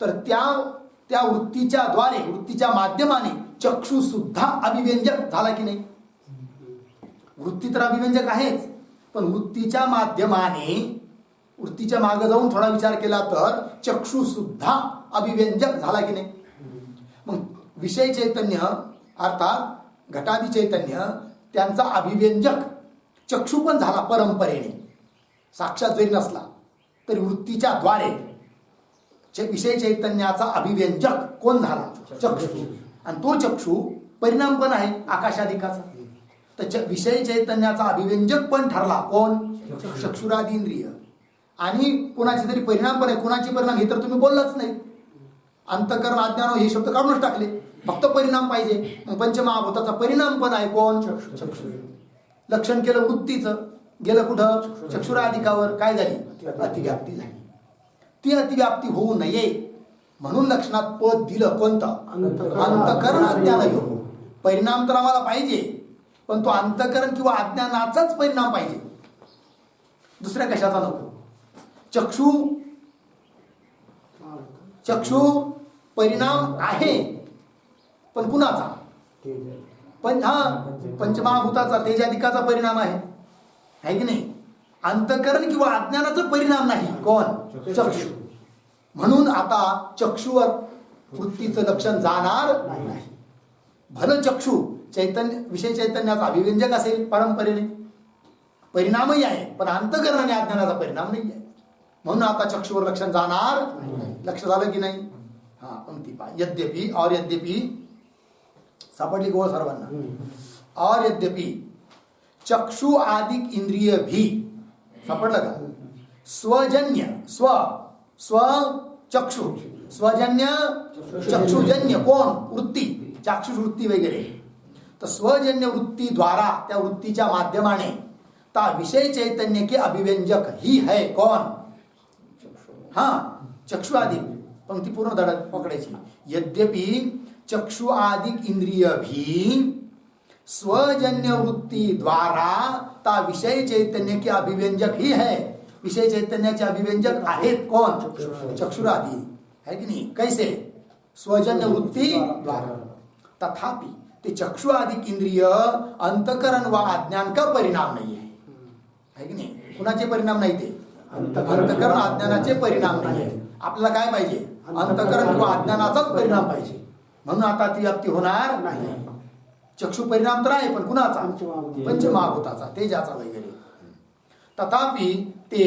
तर त्या वृत्तीच्या द्वारे, वृत्तीच्या माध्यमाने चक्षु सुद्धा अभिव्यंजक झाला की नाही? वृत्ती तर अभिव्यंजक आहेच, पण वृत्तीच्या माध्यमाने, वृत्तीच्या मागे जाऊन थोडा विचार केला तर चक्षु सुद्धा अभिव्यंजक झाला की नाही? मग विषय चैतन्य अर्थात घटादी चैतन्य त्यांचा अभिव्यंजक चक्षु पण झाला परंपरेने. साक्षात जरी नसला तरी वृत्तीच्या द्वारे विषय चैतन्याचा अभिव्यंजक कोण झाला? चक्षु. आणि तो चक्षु परिणाम पण आहे आकाशादिकाचा. तर विषय चैतन्याचा अभिव्यंजक पण ठरला कोण? चक्षुरादी इंद्रिय. आणि कुणाचे तरी परिणाम पण आहे. कुणाचे परिणाम हे तर तुम्ही बोललाच नाही. अंतःकरण अज्ञान हे शब्द काढूनच टाकले. फक्त परिणाम पाहिजे. मग पंचमहाभूताचा परिणाम पण आहे कोण? चक्षु. लक्षण केलं वृत्तीचं, गेलं कुठं? चक्षुराधिकावर. काय झाली? अतिव्याप्ती झाली. ती अतिव्याप्ती होऊ नये म्हणून लक्षणात पद दिलं. कोणतं? अंतःकरण अज्ञान योग. परिणाम तर आम्हाला पाहिजे, पण तो अंतःकरण किंवा अज्ञानाचाच परिणाम पाहिजे, दुसऱ्या कशाचा नको. चक्षु परिणाम आहे, पण कुणाचा? पंचमहाभूताचा, तेजाधिकाचा परिणाम आहे की नाही? अंतःकरण किंवा अज्ञानाचा परिणाम नाही. कोण? चक्षु. म्हणून आता चक्षुवर वृत्तीचं लक्षण जाणार नाही. भलं चक्षु चैतन्य, विषय चैतन्याचा अभिव्यंजक असेल परंपरेने, परिणामही आहे, पण अंतःकरणाने अज्ञानाचा परिणाम नाही आहे. म्हणून आता चक्षुवर लक्षण जाणार नाही. लक्ष झालं की नाही? हा, पंक्ती पहा. यद्यपि और यद्यपि सापडली गोळ सर्वांना. और यद्यपि चक्षु आदिक इंद्रिय भी सापडलं का? स्वजन्य, स्व चक्षु, स्वजन्य चक्षुजन्य कोण? वृत्ती, चाक्षुष वृत्ती वगैरे. तर स्वजन्य वृत्ती द्वारा, त्या वृत्तीच्या माध्यमाने ता विषय चैतन्य के अभिव्यंजक ही है. कोण? हा, चक्षु आदि. पंक्ती पूर्ण धडक पकडायची. यद्यपि चक्षु आदिक इंद्रिय भी स्वजन्य वृत्ती द्वारा ता विषय चैतन्य के अभिव्यंजक ही है. विषय चैतन्याचे अभिव्यंजक आहेत कोण? चक्षुरादी है की नाही? कैसे? स्वजन्य वृत्ती द्वारा. तथापि ते चक्षु आदिक इंद्रिय अंतःकरण व अज्ञान का परिणाम नाही है की नाही? कुणाचे परिणाम नाही? ते अंतःकरण अज्ञानाचे परिणाम नाही आहे. आपल्याला काय पाहिजे? अंतःकरण किंवा अज्ञानाचाच परिणाम पाहिजे. म्हणून आता ती व्याप्ती होणार नाही. चक्षु परिणाम तर आहे, पण कुणाचा? पंचमहाभूताचा, तेजाचा वगैरे. तथापि ते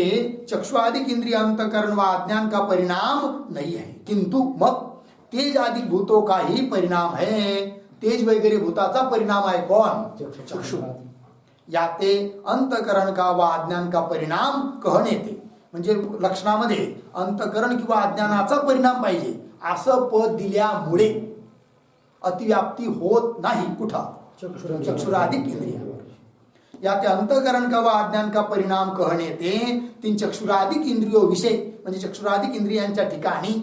चक्षुआदिक इंद्रिय अंतःकरण व अज्ञान का परिणाम नहीं है, किंतु मग तेज आदिक भूतों का ही परिणाम है. तेज वगैरे भूताचा परिणाम आहे कोण? चक्षु. याते अंतःकरण का व अज्ञान का परिणाम कहणे ते. म्हणजे लक्षणामध्ये अंतःकरण किंवा अज्ञानाचा परिणाम पाहिजे असं पद दिल्यामुळे अतिव्याप्ती होत नाही. कुठं? चक्षुरादिक इंद्रियावर. याते अंतःकरण का व अज्ञान का परिणाम कहणे ते. तीन चक्षुरादिक इंद्रियो विषय म्हणजे चक्षुरादिक इंद्रियांच्या ठिकाणी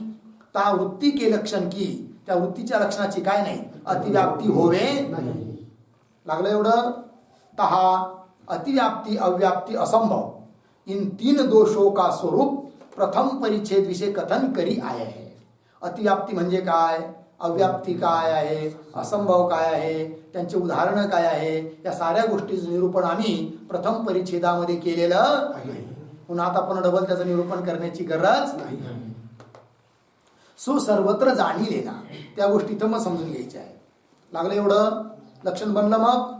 ता वृत्ती के लक्षण की, त्या वृत्तीच्या लक्षणाची काय नाही? अतिव्याप्ती होवे नाही. लागलं एवढं? तहा अतिव्याप्ति अव्याप्ति असंभव इन तीन दोषों का स्वरूप प्रथम परिच्छेद विषय कथन करी आए हैं. अतिव्याप्ती म्हणजे काय, अव्याप्ती काय आहे, असंभव काय आहे, त्यांचे उदाहरणं काय आहे, या साऱ्या गोष्टीचं निरूपण आम्ही प्रथम परिच्छेदामध्ये केलेलं आहे. पुन्हा आता आपण डबल त्याचं निरूपण करण्याची गरज नाही. सो सर्वत्र जाणीले ना त्या गोष्टी तर मग समजून घ्यायच्या आहे. लागलं एवढं लक्षण बनलं. मग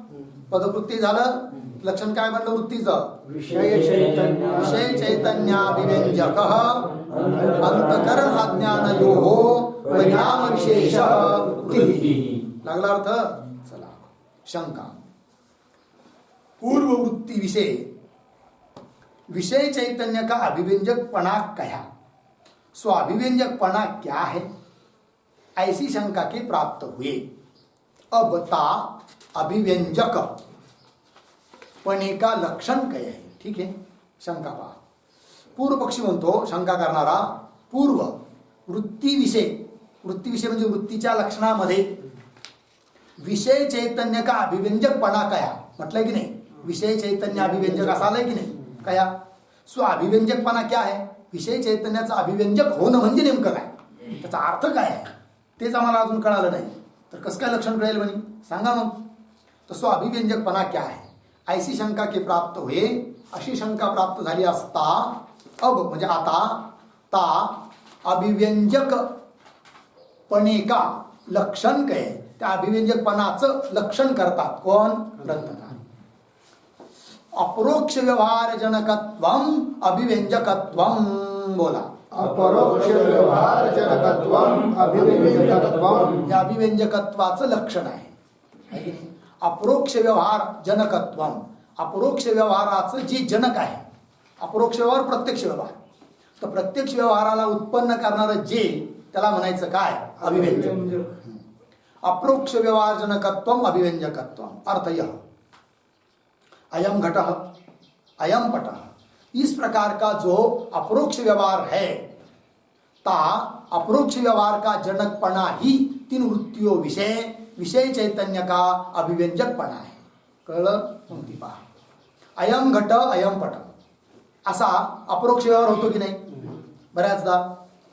पदकृती झालं. लक्षण काय बनलं वृत्तीचं, विषय चैतन्य विषय चैतन्याभिव्यंजक अंतकरण अज्ञानयोः परिणाम विशेष वृत्ती. लागला अर्थ. चला शंका. पूर्व वृत्ति विषय विषय चैतन्य का अभिव्यंजकपणा क्या, सो अभिव्यंजकपणा क्या है, ऐसी शंका के प्राप्त हुए. अब ता अभिव्यंजक पणे का लक्षण काय आहे. ठीक आहे. शंका पहा. पूर्व पक्षी म्हणतो, शंका करणारा, पूर्व वृत्तीविषय, वृत्तीविषय म्हणजे वृत्तीच्या लक्षणामध्ये विषय चैतन्य का अभिव्यंजकपणा कया म्हटलंय की नाही. विषय चैतन्य अभिव्यंजक असं आलंय की नाही कया. सो अभिव्यंजकपणा क्या आहे, विषय चैतन्याचं अभिव्यंजक होणं म्हणजे नेमकं काय, त्याचा अर्थ काय आहे तेच आम्हाला अजून कळालं नाही. तर कसं काय लक्षण कळेल म्हणे, सांगा मग. तर सो अभिव्यंजकपणा क्या आहे, ऐसी शंका के प्राप्त हुए, अशी शंका प्राप्त झाली असता, अब म्हणजे आता, ता अभिव्यंजक पणे का लक्षण काय, त्या अभिव्यंजकपणाचं लक्षण करतात कोण, ग्रंथकार. अपरोक्ष व्यवहार जनकत्वम अभिव्यंजकत्वम. बोला. अपरोक्ष व्यवहार जनकत्वम अभिव्यंजकत्वम. या अभिव्यंजकत्वाचं लक्षण आहे है की नाही. अपरोक्ष व्यवहार जनकत्वम, अपरोक्ष व्यवहाराचं जे जनक आहे. अपरोक्ष व्यवहार प्रत्यक्ष व्यवहार, तर प्रत्यक्ष व्यवहाराला उत्पन्न करणारं जे, त्याला म्हणायचं काय, अभिव्यंजक. अप्रोक्ष व्यवहार जनकत्वम अभिव्यंजकत्वम. अर्थ यह, अयम घटः अयम पटः, इस प्रकार का जो अप्रोक्ष व्यवहार है, ता अप्रोक्ष व्यवहार का जनकपणा ही तीन वृत्तियों विषय विषय चैतन्य का अभिव्यंजकपणा है. कळलं. पंक्ती पहा. अयम घट अयम पट असा अप्रोक्ष व्यवहार होतो की नाही. बऱ्याचदा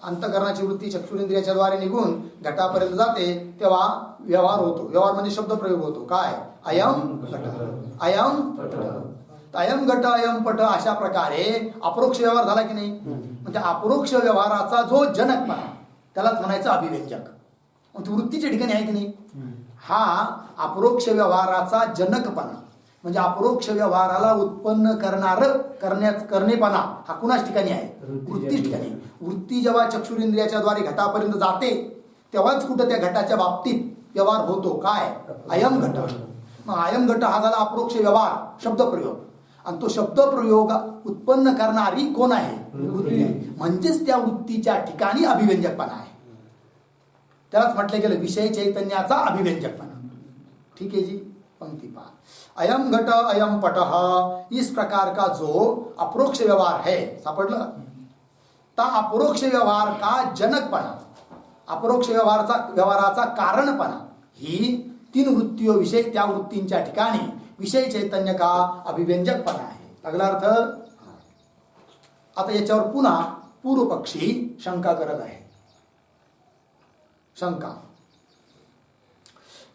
अंतकरणाची वृत्ती चक्षुरेंद्रियाच्या द्वारे निघून घटापर्यंत जाते, तेव्हा व्यवहार होतो. व्यवहार म्हणजे शब्दप्रयोग होतो. काय, अयम घट अयम पट. अयम घट अयम पट अशा प्रकारे अप्रोक्ष व्यवहार झाला की नाही. म्हणजे अप्रोक्ष व्यवहाराचा जो जनकपणा, त्यालाच म्हणायचं अभिव्यंजक. मग वृत्तीच्या ठिकाणी आहे की नाही. हा अप्रोक्ष व्यवहाराचा जनकपणा म्हणजे अप्रोक्ष व्यवहाराला उत्पन्न करणेपणा हा कुणाच ठिकाणी आहे, वृत्तीच ठिकाणी. वृत्ती जेव्हा चक्षुरेंद्रियाच्या द्वारे घटापर्यंत जाते, तेव्हाच कुठं त्या घटाच्या बाबतीत व्यवहार होतो. काय, अयम घट. मग अयम घट हा झाला अप्रोक्ष व्यवहार, शब्दप्रयोग. आणि तो शब्दप्रयोग उत्पन्न करणारी कोण आहे, वृत्ती आहे. म्हणजेच त्या वृत्तीच्या ठिकाणी अभिव्यंजकपणा आहे. त्यालाच म्हटलं गेलं विषय चैतन्याचा अभिव्यंजकपणा. ठीक आहे जी. पंक्ति पा. अयम घट अयम पटः, इस प्रकार का जो अप्रोक्ष व्यवहार है, सापडलं. ता अप्रोक्ष व्यवहार का जनकपणा, अप्रोक्ष व्यवहाराचा कारणपणा ही तीन वृत्तियों विषय, त्या वृत्तींच्या ठिकाणी विषय चैतन्य का अभिव्यंजकपणा आहे. लागला अर्थ. आता याच्यावर पुन्हा पूर्व पक्षी शंका करत आहे. शंका.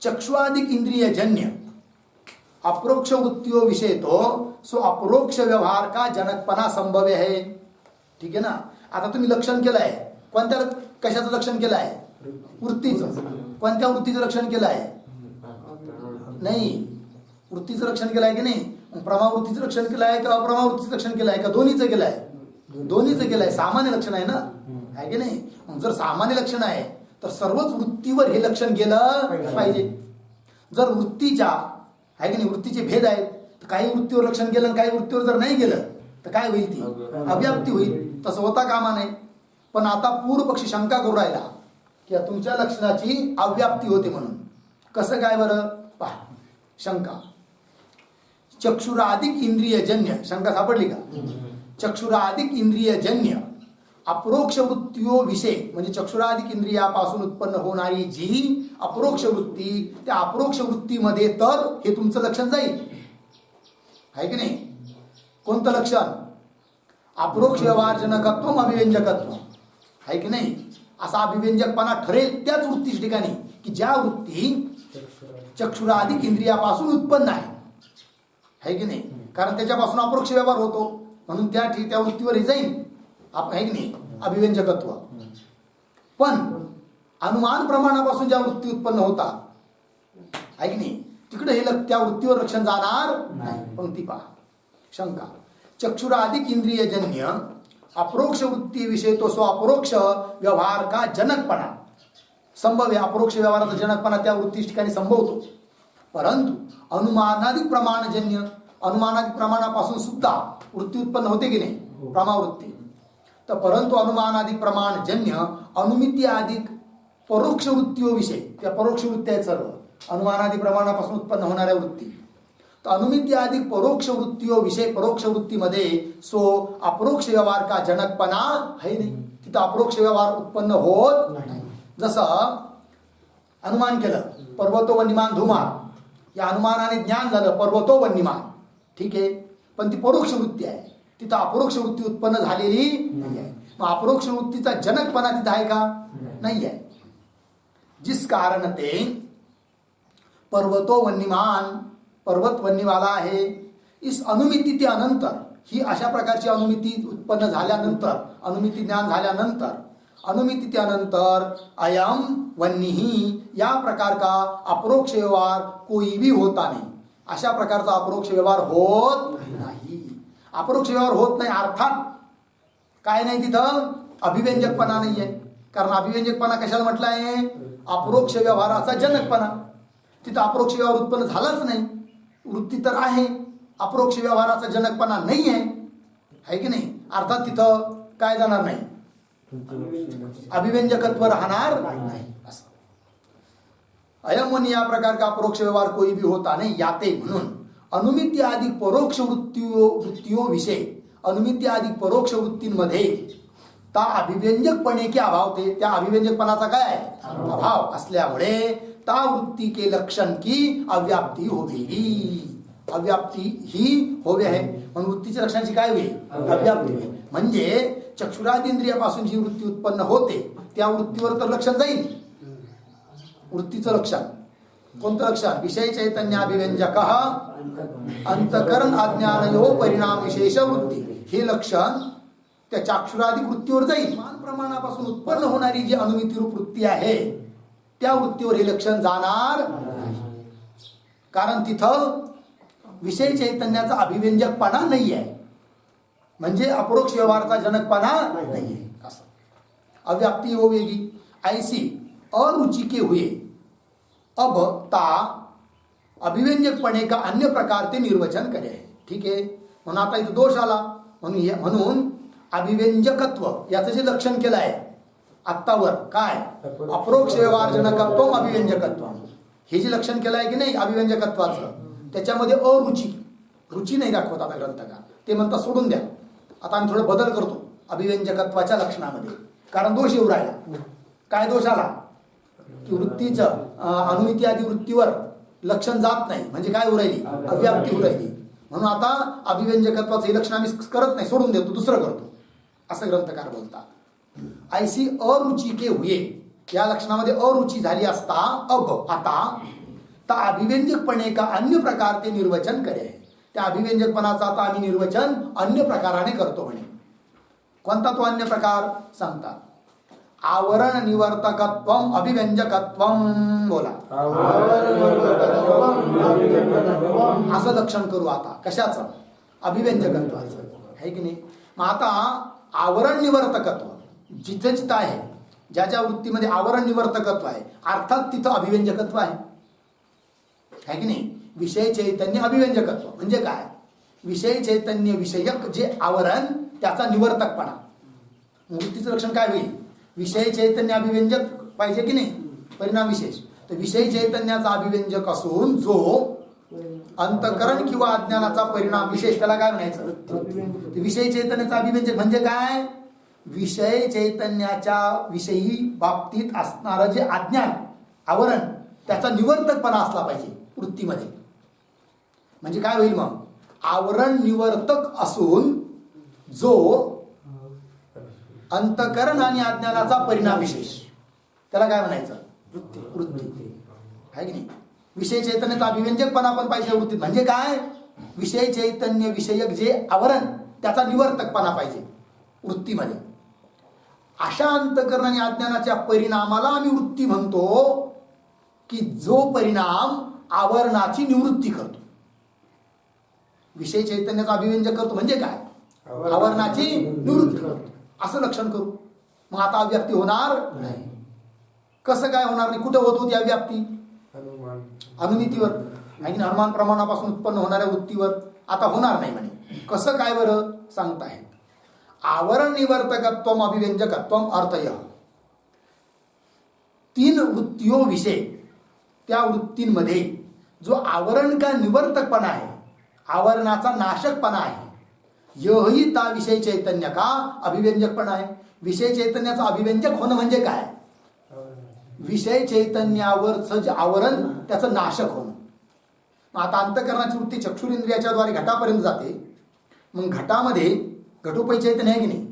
चक्षुआदिक इंद्रिय जन्य अप्रोक्ष वृत्तियों विषय तो सो अप्रोक्ष व्यवहार का जनकपणा संभव्य है. ठीक आहे ना. आता तुम्ही लक्षण केलं आहे, कोणत्या कशाचं लक्षण केलं आहे, वृत्तीचं. कोणत्या वृत्तीचं लक्षण केलं आहे, नाही वृत्तीचं लक्षण केलं आहे की नाही. प्रमावृत्तीचं लक्षण केलं आहे का अप्रमावृत्तीचं लक्षण केलं आहे का, दोन्हीचं केलं आहे, दोन्हीचं केलं आहे. सामान्य लक्षण आहे ना, आहे की नाही. मग जर सामान्य लक्षण आहे तर सर्वच वृत्तीवर हे लक्षण गेलं पाहिजे. जर वृत्तीच्या आहे की नाही, वृत्तीचे भेद आहेत, तर काही वृत्तीवर लक्षण गेलं, काही वृत्तीवर जर नाही गेलं तर काय होईल, ती अव्याप्ती होईल. तसं होता कामा नाही. पण आता पूर्व पक्षी शंका करू राहिला की तुमच्या लक्षणाची अव्याप्ती होते म्हणून. कसं काय बरं पहा. शंका. चक्षुरादिक इंद्रियजन्य, शंका सापडली का. चक्षुरादिक इंद्रियजन्य अप्रोक्ष वृत्तियों विषय म्हणजे चक्षुरादिक इंद्रियापासून उत्पन्न होणारी जी अप्रोक्ष वृत्ती, त्या अप्रोक्ष वृत्तीमध्ये तर हे तुमचं लक्षण जाईल, आहे की नाही. कोणतं लक्षण, अप्रोक्ष व्यवहार जनकत्व अभिव्यंजकत्व, आहे की नाही. असा अभिव्यंजकपणा ठरेल त्याच वृत्तीच्या ठिकाणी की ज्या वृत्ती चक्षुराधिक इंद्रियापासून उत्पन्न आहे की नाही. कारण त्याच्यापासून अपरोक्ष व्यवहार होतो म्हणून त्या वृत्तीवर हे जाईल आहे की नाही अभिव्यंजकत्व. पण अनुमान प्रमाणापासून ज्या वृत्ती उत्पन्न होतात आहे की नाही तिकडे हे त्या वृत्तीवर लक्षण जाणार नाही. पंक्ती पहा. शंका. चक्षुराधिक इंद्रियजन्य अपरोक्ष वृत्ती विषय तो स्व अपरोक्ष व्यवहार का जनकपणा संभव आहे. अपरोक्ष व्यवहाराचा जनकपणा त्या वृत्ती ठिकाणी संभवतो. परंतु अनुमानाधिक प्रमाणजन्य अनुमानाधिक प्रमाणापासून सुद्धा वृत्ती उत्पन्न होते की नाही प्रमावृत्ती. तर परंतु अनुमानाधिक प्रमाणजन्य अनुमिती अधिक परोक्ष वृत्तीविषयी त्या परोक्ष वृत्ती आहेत सर्व अनुमानाधिक प्रमाणापासून उत्पन्न होणाऱ्या वृत्ती. तर अनुमिती अधिक परोक्ष वृत्तीविषय परोक्ष वृत्तीमध्ये सो अपरोक्ष व्यवहार का जनकपणा है नाही. तिथं अपरोक्ष व्यवहार उत्पन्न होत नाही. जसं अनुमान केलं पर्वतो वन्यमान धुमार या अनुमानाने ज्ञान झालं पर्वतो वन्यमान ठीक आहे. पण ती परोक्ष वृत्ती आहे तिथं अपरोक्ष वृत्ती उत्पन्न झालेली नाही आहे. मग अपरोक्ष वृत्तीचा जनकपणा तिथं आहे का नाही आहे. जिस कारण ते पर्वतो वन्यमान पर्वत वन्यवाला आहे. इस अनुमिती ते अनंतर ही अशा प्रकारची अनुमिती उत्पन्न झाल्यानंतर अनुमिती ज्ञान झाल्यानंतर अनुमिती त्यानंतर अयम वन्यही या प्रकार का अपरोक्ष व्यवहार कोई भी होता नाही. अशा प्रकारचा अपरोक्ष व्यवहार होत नाही. अपरोक्ष व्यवहार होत नाही अर्थात काय नाही तिथं अभिव्यंजकपणा नाही आहे. कारण अभिव्यंजकपणा कशाला म्हटलं आहे अपरोक्ष व्यवहाराचा जनकपणा. तिथं अपरोक्ष व्यवहार उत्पन्न झालाच नाही. वृत्ती तर आहे अपरोक्ष व्यवहाराचा जनकपणा नाही आहे की नाही. अर्थात तिथं काय जाणार नाही अभिव्यंजकत्व राहणार नाही. असं अयम वन या प्रकार का अपरोक्ष व्यवहार कोई भी होता नाही याते. म्हणून अनुमिती अधिक परोक्ष वृत्तियो विषय अनुमिती अधिक परोक्ष वृत्तींमध्ये ता अभिव्यंजकपणे के अभाव ते त्या अभिव्यंजकपणाचा काय अभाव असल्यामुळे ता वृत्ती के लक्षण की अव्याप्ती होईल. अव्याप्ती ही होवे आहे म्हणून वृत्तीच्या लक्षणाची काय होईल अव्याप्ती होईल. म्हणजे चक्षुरादिंद्रियापासून जी वृत्ती उत्पन्न होते त्या वृत्तीवर तर लक्षण जाईल. वृत्तीचं लक्षण कोणतं लक्षण विषय चैतन्य अभिव्यंजक अंतकरण अज्ञानयो परिणाम विशेष वृत्ती हे लक्षण त्या चक्षुरादी वृत्तीवर जाईल. मान प्रमाणापासून उत्पन्न होणारी जी अनुमिती रूप वृत्ती आहे त्या वृत्तीवर हे लक्षण जाणार नाही. कारण तिथं विषय चैतन्याचा अभिव्यंजकपणा नाही आहे म्हणजे अपरोक्ष व्यवहाराचा जनकपणा नाही आहे. असं अव्याप्ती हो वेगी ऐसी अरुचि के हुए अब ता अभिव्यंजकपणे का अन्य प्रकार ते निर्वचन करे. ठीक आहे. म्हणून आता इथं दोष आला म्हणून अभिव्यंजकत्व याचं जे लक्षण केलं आहे आत्तावर काय अपरोक्ष व्यवहार जनकत्व अभिव्यंजकत्व हे जे लक्षण केलं आहे की नाही अभिव्यंजकत्वाचं त्याच्यामध्ये रुची नाही दाखवत आता ग्रंथकार. ते म्हणतात सोडून द्या. आता आम्ही थोडं बदल करतो अभिव्यंजकत्वाच्या लक्षणामध्ये कारण दोष येऊ राहिला. काय दोष आला की वृत्तीचं अनुमिती आदी वृत्तीवर लक्षण जात नाही म्हणजे काय होऊ राहिली अव्याप्ती होऊ राहिली. म्हणून आता अभिव्यंजकत्वाचं हे लक्षण आम्ही करत नाही सोडून देतो दुसरं करतो असं ग्रंथकार बोलतात. ऐसी अरुचि के हुए या लक्षणामध्ये अरुची झाली असता अब आता ता अभिव्यंजकपणे का अन्य प्रकार ते निर्वचन करे. त्या अभिव्यंजकपणाचा आता आम्ही निर्वचन अन्य प्रकाराने करतो म्हणे. कोणता तो अन्य प्रकार सांगतात. आवरण निवर्तकत्व अभिव्यंजकत्व बोला असं लक्षण करू आता कशाचं अभिव्यंजकत्वाचं आहे की नाही. मग आता आवरण निवर्तकत्व जिथे जिथं आहे ज्या ज्या वृत्तीमध्ये आवरण निवर्तकत्व आहे अर्थात तिथं अभिव्यंजकत्व आहे की नाही. विषय चैतन्य अभिव्यंजकत्व म्हणजे काय विषय चैतन्य विषयक जे आवरण त्याचा निवर्तकपणा. वृत्तीचं लक्षण काय होईल विषय चैतन्य अभिव्यंजक पाहिजे की नाही परिणाम विशेष. तर विषय चैतन्याचा अभिव्यंजक असून जो अंतकरण किंवा अज्ञानाचा परिणाम विशेष त्याला काय म्हणायचं विषय चैतन्याचा अभिव्यंजक म्हणजे काय विषय चैतन्याच्या विषयी बाबतीत असणारं जे अज्ञान आवरण त्याचा निवर्तकपणा असला पाहिजे वृत्तीमध्ये. म्हणजे काय होईल मग आवरण निवर्तक असून जो अंतकरण आणि अज्ञानाचा परिणाम विशेष, त्याला काय म्हणायचं? वृत्ती. आहे की नाही? विषय चैतन्याचा अभिव्यंजकपणा पण पाहिजे वृत्तीत. म्हणजे काय? विषय चैतन्य विषयक जे आवरण त्याचा निवर्तकपणा पाहिजे वृत्तीमध्ये. अशा अंतकरण आणि अज्ञानाच्या परिणामाला आम्ही वृत्ती म्हणतो, की जो परिणाम आवरणाची निवृत्ती करतो. विषय चैतन्याचा अभिव्यंजक करतो म्हणजे काय? आवरणाची निवृत्ती करतो असं लक्षण करू. मग आता अव्याप्ती होणार नाही. कसं काय होणार नाही? कुठं होत होती अव्याप्ती? अनुमितीवर. आणि अनुमान प्रमाणापासून उत्पन्न होणाऱ्या वृत्तीवर. आता होणार नाही म्हणे. कसं काय बरं सांगताय? आवरण निवर्तकत्वम अभिव्यंजकत्वम अर्थय. 3 वृत्तियो विषय, त्या वृत्तींमध्ये जो आवरण का निवर्तकपणा आहे, आवरणाचा नाशकपणा आहे, यही ता विषय चैतन्य का अभिव्यंजकपणा आहे. विषय चैतन्याचा अभिव्यंजक होणं म्हणजे काय? विषय चैतन्यावरचं जे आवरण त्याचं नाशक होणं. आता अंतकरणाची वृत्ती चक्षुरेंद्रियाच्या द्वारे घटापर्यंत जाते. मग घटामध्ये घटोपै चैतन्य आहे की नाही,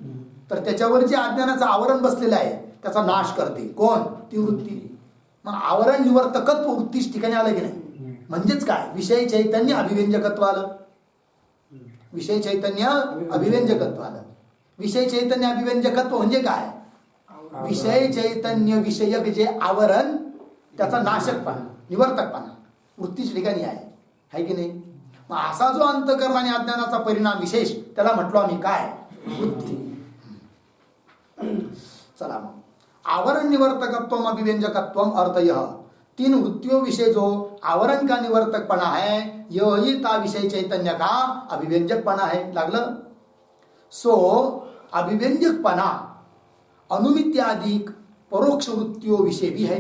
तर त्याच्यावर जे अज्ञानाचं आवरण बसलेलं आहे त्याचा नाश करते. कोण? ती वृत्ती. मग आवरण निवर्तकत्व वृत्तीच ठिकाणी आलं की नाही. म्हणजेच काय? विषय चैतन्य अभिव्यंजकत्व आलं. विषय चैतन्य अभिव्यंजकत्व आलं. विषय चैतन्य अभिव्यंजकत्व म्हणजे काय? विषय चैतन्य विषयक जे आवरण त्याचा नाशकपणा, निवर्तकपणा वृत्तीच्या ठिकाणी आहे की नाही. मग असा जो अंतकरण आणि अज्ञानाचा परिणाम विशेष, त्याला म्हटलो आम्ही काय? वृत्ती. चला मग आवरण निवर्तकत्व अभिव्यंजकत्व अर्थय. 3 वृत्तियों विषय जो आवरण का निवर्तकपणा है, यही ता विषय चैतन्य का अभिव्यंजकपणा है. लागलं? सो अभिव्यंजकपणा अनुमित्याधिक परोक्ष वृत्तियों विषय भी है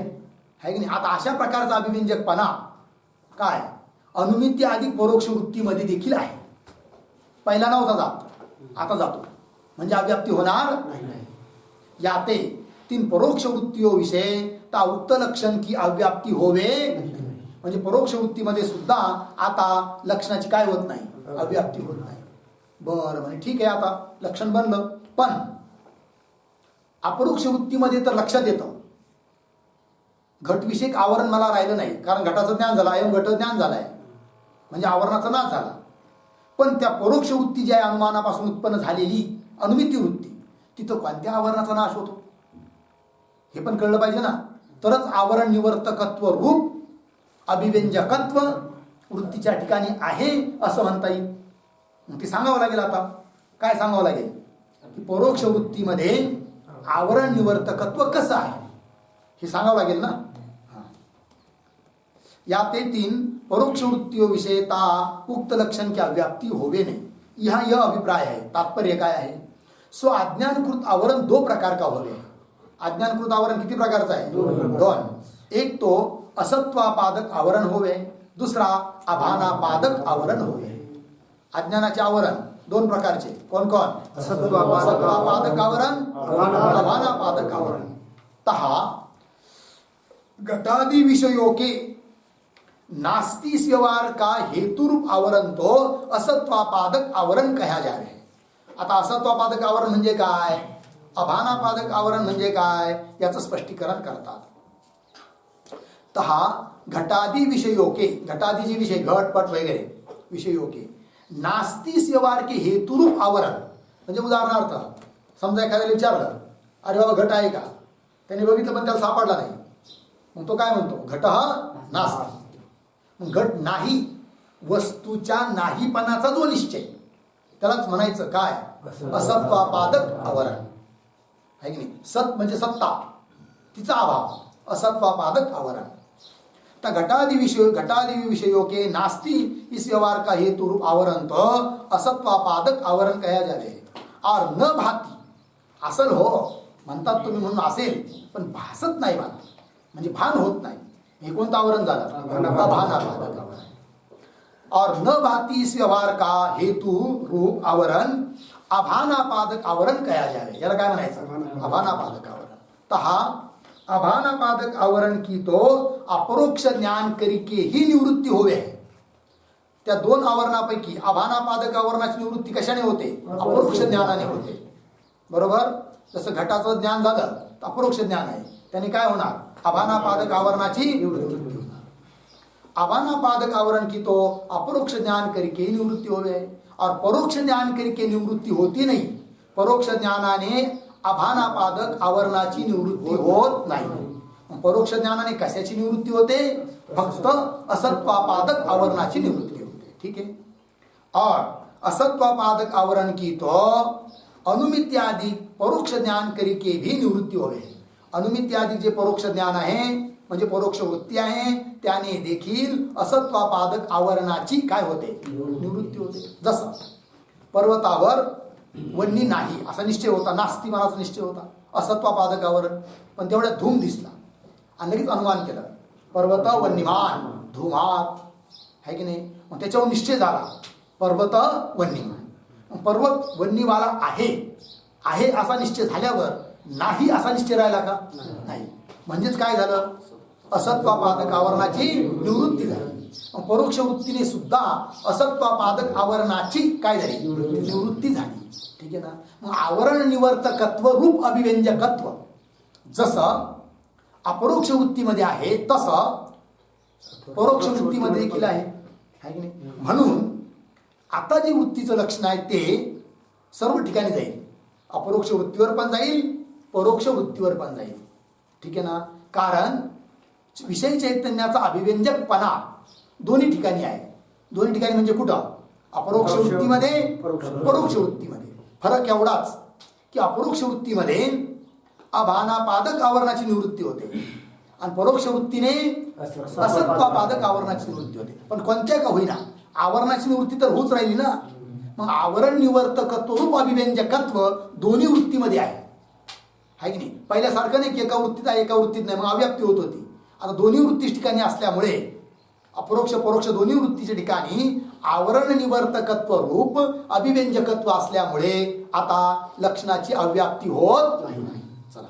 की नाही. आता अशा प्रकारचा अभिव्यंजकपणा काय? अनुमित्य अधिक परोक्ष वृत्तीमध्ये देखील आहे. पहिला नव्हता जात, आता जातो. म्हणजे अव्याप्ती होणार नाही. याते 3 परोक्ष वृत्तियों विषय ता उक्त लक्षण की अव्याप्ती होवे. म्हणजे परोक्ष वृत्तीमध्ये सुद्धा आता लक्षणाची काय होत नाही? अव्याप्ती होत नाही. बरं म्हणे ठीक आहे, आता लक्षण बनलं. पण अपरोक्ष वृत्तीमध्ये तर लक्षात येतं घटविषयक आवरण मला राहिलं नाही, कारण घटाचं ज्ञान झालं, अयम घट ज्ञान झालाय, म्हणजे आवरणाचा नाश झाला. पण त्या परोक्ष वृत्ती जी आहे अनुमानापासून उत्पन्न झालेली अनुमिती वृत्ती, तिथं कोणत्या आवरणाचा नाश होतो हे पण कळलं पाहिजे ना. तरच आवरण निवर्तकत्व रूप अभिव्यंजकत्व वृत्तीच्या ठिकाणी आहे असं म्हणता येईल. मग ते सांगावं लागेल. आता काय सांगावं लागेल? की परोक्ष वृत्तीमध्ये आवरण निवर्तकत्व कसं आहे हे सांगावं लागेल ना. या ते 3 परोक्ष वृत्तियों विषयता उक्त लक्षण की अव्याप्ती होवे नहीं. यहाँ यह अभिप्राय है. तात्पर्य काय आहे? सो अज्ञानकृत आवरण 2 प्रकार का होवे. अज्ञानकृत आवरण किती प्रकारचं आहे? 2. एक तो असत्वापादक आवरण होवे, दुसरा अभानापादक आवरण होवे. अज्ञानाचे आवरण 2 प्रकारचे. कोण कोण? असत्वापादक आवरण, अभानापादक आवरण. तहा घटादि विषयों के नास्ति व्यवहार का हेतुरूप आवरण तो असत्वापादक आवरण कहा जा रहे. आता असत्वापादक आवरण म्हणजे काय, अभानापादक आवरण म्हणजे काय याचं स्पष्टीकरण करतात. तहा घटादि विषयों के, घटादि जे विषय घट पट वगैरे विषयों के नास्ति व्यवहार के हेतुरूप आवरण. म्हणजे उदाहरणार्थ समजा एखाद्याला विचारलं, अरे बाबा घट आहे का, त्याने बघितलं पण त्याला सापडला नाही. मग तो काय म्हणतो? घट नास्ति. घट नाही, वस्तूच्या नाहीपणाचा जो निश्चय त्यालाच म्हणायचं काय? असत्वापादक आवरण. आहे की नाही. सत म्हणजे सत्ता, तिचा अभाव, असत्वापादक आवरण. तर घटादि विषयों के नास्ति इस व्यवहार का हेतु रूप आवरण तो असत्वापादक आवरण कहा जावे. और न भाती, असल हो म्हणतात तुम्ही म्हणून असेल, पण भासत नाही मला, म्हणजे भान होत नाही. हे कोणतं आवरण झालं? अभानापादक आवरण. और न भाती इस व्यवहार का हेतु रूप आवरण अभानापादक आवरण कहा जावे. याला काय म्हणायचं? अभानापादक आवरण. तहा अभानापादक आवरण की तो अपरोक्ष ज्ञान करिके ही निवृत्ती होवे. त्या 2 आवरणापैकी अभानापादक आवरणाची निवृत्ती कशाने होते? अपरोक्ष ज्ञानाने होते. बरोबर. जसं घटाचं ज्ञान झालं तर अपरोक्ष ज्ञान आहे, त्याने काय होणार, आभानापादक आवरणाची निवृत्ती होणार. आभानापादक आवरण की तो अपरोक्ष ज्ञान करके निवृत्ती होवे और परोक्ष ज्ञान करके निवृत्ती होती नाही. परोक्ष ज्ञानाने आभानापादक आवरणाची निवृत्ती होत नाही. परोक्ष ज्ञानाने कशाची निवृत्ती होते, फक्त असत्वापादक आवरणाची निवृत्ती होते. ठीक है. और असत्वापादक आवरण की तो अनुमित्यादि परोक्ष ज्ञान करके भी निवृत्ती होवे. अनुमित्यादि जे परोक्ष ज्ञान आहे म्हणजे परोक्ष वृत्ती आहे, त्याने देखील असत्वापादक आवरणाची काय होते, निवृत्ती होते. जसं पर्वतावर वन्नी नाही असा निश्चय होता, नास्ती मनाचा निश्चय होता, असत्वापादक आवरण. पण तेवढ्या धूम दिसला आणि लगेच अनुमान केलं, पर्वत वन्यमान धुमात आहे की नाही. मग त्याच्यावर निश्चय झाला पर्वत वन्यमान. पर्वत वन्यवाला आहे आहे असा निश्चय झाल्यावर नाही असा निश्चय राहिला का, नाही. म्हणजेच काय झालं, असत्वापादक आवरणाची निवृत्ती झाली. परोक्ष वृत्तीने सुद्धा असत्वापादक आवरणाची काय झाली, निवृत्ती झाली. ठीक आहे ना. मग आवरण निवर्तकत्व रूप अभिव्यंजकत्व जसं अपरोक्ष वृत्तीमध्ये आहे तसं परोक्ष वृत्तीमध्ये देखील आहे की नाही. म्हणून आता जे वृत्तीचं लक्षण आहे ते सर्व ठिकाणी जाईल, अपरोक्ष वृत्तीवर पण जाईल, परोक्ष वृत्तीवर पण जाईल. ठीक आहे ना. कारण विषय चैतन्याचा अभिव्यंजकपणा दोन्ही ठिकाणी आहे. दोन्ही ठिकाणी म्हणजे कुठं, अपरोक्ष वृत्तीमध्ये, परोक्ष वृत्तीमध्ये. फरक एवढाच की अपरोक्ष वृत्तीमध्ये आभानापादक आवरणाची निवृत्ती होते आणि परोक्ष वृत्तीने असत्वापादक आवरणाची निवृत्ती होते. पण कोणत्या का होईना आवरणाची निवृत्ती तर होच राहिली ना. मग आवरण निवर्तकत्व रूप अभिव्यंजकत्व दोन्ही वृत्तीमध्ये आहे की नाही. पहिल्यासारखं नाही की एका वृत्तीत आहे एका वृत्तीत नाही, मग अव्याप्ती होत होती. आता दोन्ही वृत्ती ठिकाणी असल्यामुळे अपरोक्ष परोक्ष दोन्ही वृत्तीच्या ठिकाणी आवरण निवर्तकत्व रूप अभिव्यंजकत्व असल्यामुळे आता लक्षणाची अव्याप्ती होत नाही. चला.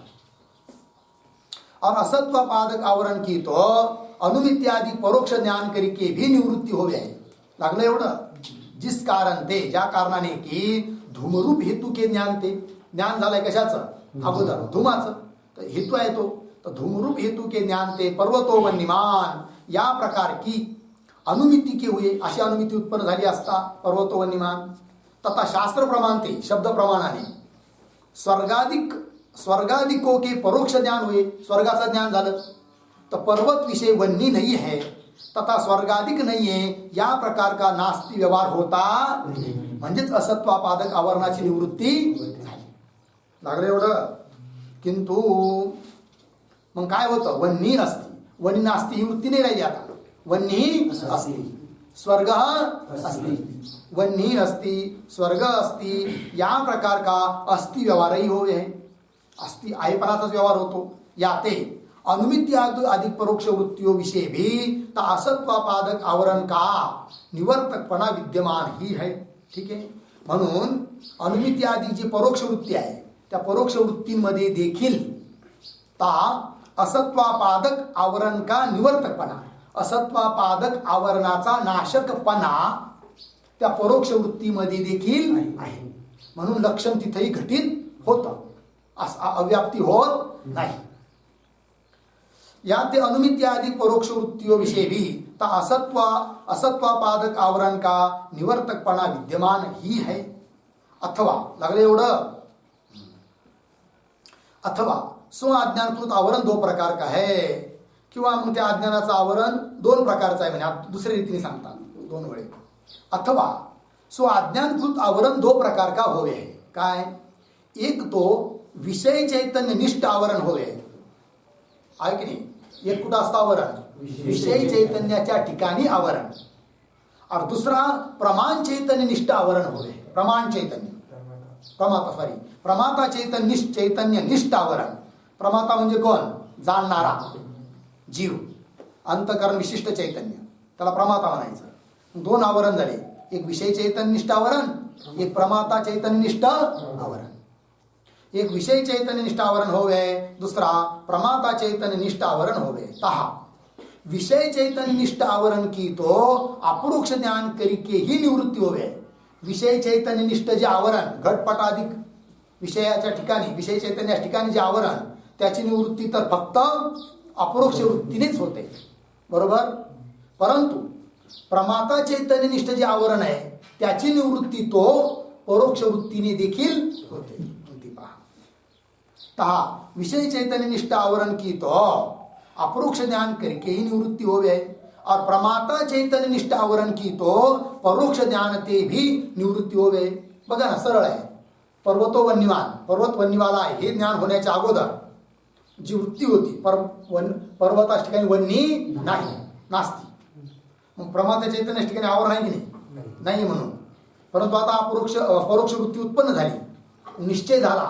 और असत्वापादक आवरण की तो अनुमित्यादि परोक्ष ज्ञान करके भी निवृत्ती होवे आहे. लागलं एवढं. जिस कारण ते ज्या कारणाने की धूमरूप हेतू के ज्ञान, ते ज्ञान झालंय कशाचं, अगोदर धूमाचं, तर हेतू आहे तो, तर धूमरूप हेतू के ज्ञान ते पर्वतो वन्यमान या प्रकार की अनुमिती के हुए, अशी अनुमिती उत्पन्न झाली असता पर्वतो वन्यमान. तथा शास्त्र प्रमाणते शब्द प्रमाणाने स्वर्गादिकों के परोक्ष ज्ञान हुए, स्वर्गाचं ज्ञान झालं. तर पर्वत विषय वन्नी नहीं है तथा स्वर्गाधिक नहीं है, या प्रकार का नास्ती व्यवहार होता. म्हणजेच असत्वापादक आवरणाची निवृत्ती झाली. लागलं एवढं. किंतु मग काय होतं, वन्नी असती, वन्नी नास्ती ही वृत्ती नाही राहिली. आता वन्नी असती, स्वर्ग असती, वन्नी असती, स्वर्ग असती, या प्रकार का अस्ति व्यवहारही होवे. अस्ति आहेपणाचाच व्यवहार होतो. याते अनुमित्य अधिक परोक्ष वृत्तियों विषय भी ता असत्वापादक आवरण का निवर्तकपणा विद्यमान ही है. ठीक आहे. म्हणून अनुमित्य आदी जी परोक्ष वृत्ती आहे त्या परोक्ष वृत्तींमध्ये देखील ता असत्वापादक आवरण का निवर्तकपणा, असत्वापादक आवरणाचा नाशकपणा त्या परोक्ष वृत्तीमध्ये देखील आहे. म्हणून लक्षण तिथेही घटित होतं, अव्याप्ती होत नाही. या ते अनुमित्य आदि परोक्ष वृत्तियों विषय भी ता असत्वापादक आवरण का निवर्तकपणा विद्यमान ही है. अथवा लागले एवढं. अथवा स्व अज्ञानकृत आवरण दो प्रकार का है, किंवा मग त्या अज्ञानाचं आवरण दोन प्रकारचं आहे म्हणजे दुसऱ्या रीतीने सांगतात दोन वेळे. अथवा स्व अज्ञानकृत आवरण दो प्रकार का होवे है. काय, एक तो विषय चैतन्य निष्ठ आवरण होवे आहे की नाही. एक कुठं असतं आवरण, विषय चैतन्याच्या ठिकाणी आवरण. और दुसरा प्रमाण चैतन्य निष्ठ आवरण होवे. प्रमाण चैतन्य प्रमाता चैतन्य निष्ठ आवरण. प्रमाता म्हणजे कोण, जाणणारा जीव, अंतकरण विशिष्ट चैतन्य, त्याला प्रमाता म्हणायचं. दोन आवरण झाले, एक विषय चैतन्य निष्ठ आवरण, एक प्रमाता चैतन्य निष्ठ आवरण. एक विषय चैतन्य निष्ठ आवरण होवे, दुसरा प्रमाता चैतन्य निष्ठ आवरण होवे. तहा विषय चैतन्य निष्ठ आवरण की तो अपरोक्ष ज्ञान करके ही निवृत्ती होवे. विषय चैतन्य निष्ठ जे आवरण घटपटाधिक विषयाच्या ठिकाणी विषय चैतन्या ठिकाणी जे आवरण त्याची निवृत्ती तर फक्त अपरोक्ष वृत्तीनेच होते, बरोबर. परंतु प्रमाता चैतन्यनिष्ठ जे आवरण आहे त्याची निवृत्ती तो परोक्ष वृत्तीने देखील होते. तहा विषय चैतन्यनिष्ठ आवरण की तो अपरोक्ष ज्ञान करके ही निवृत्ति होवे, और प्रमाता चैतन्यनिष्ठ आवरण की तो परोक्ष ज्ञान ते भी निवृत्ती होवे. बघा ना, सरळ आहे. पर्वतो वन्यवान, पर्वत वन्यवाला आहे हे ज्ञान होण्याच्या अगोदर जी वृत्ती होती पर्वता ठिकाणी वन्नी नाही नास्ती, मग प्रमाता चैतन्य ठिकाणी आवरण आहे की नाही म्हणून. परंतु आता परोक्ष वृत्ती उत्पन्न झाली, निश्चय झाला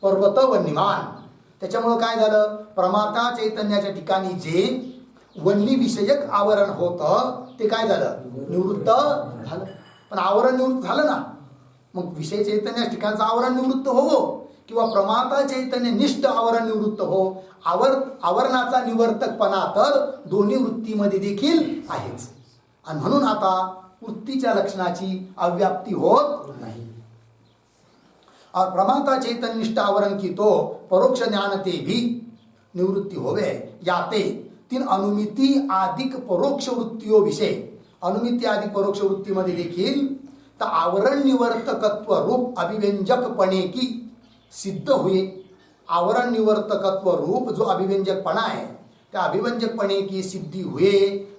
पर्वत वन्यमान. त्याच्यामुळं काय झालं, प्रमाता चैतन्याच्या ठिकाणी जे वन्नी विषयक आवरण होतं ते काय झालं, निवृत्त झालं. पण आवरण निवृत्त झालं ना, मग विषय चैतन्या ठिकाणचं आवरण निवृत्त हो किंवा प्रमाता चैतन्य निष्ठ आवरण निवृत्त हो, आवरणाचा निवर्तकपणा तर दोन्ही वृत्तीमध्ये देखील आहेच. आणि म्हणून आता वृत्तीच्या लक्षणाची अव्याप्ती होत नाही. और प्रमाता चैतन्य निष्ठ आवरण की तो परोक्ष ज्ञान ते भी निवृत्ती होवे, याते तीन अनुमिती आदिक परोक्ष वृत्तियों विषय. अनुमिती आदिक परोक्ष वृत्तीमध्ये देखील तर आवरण निवर्तकत्व रूप अभिव्यंजकपणे की सिद्ध हुए. आवरण निवर्तकत्व रूप जो अभिव्यंजकपणा है त्या अभिव्यंजकपणे की सिद्धि हुए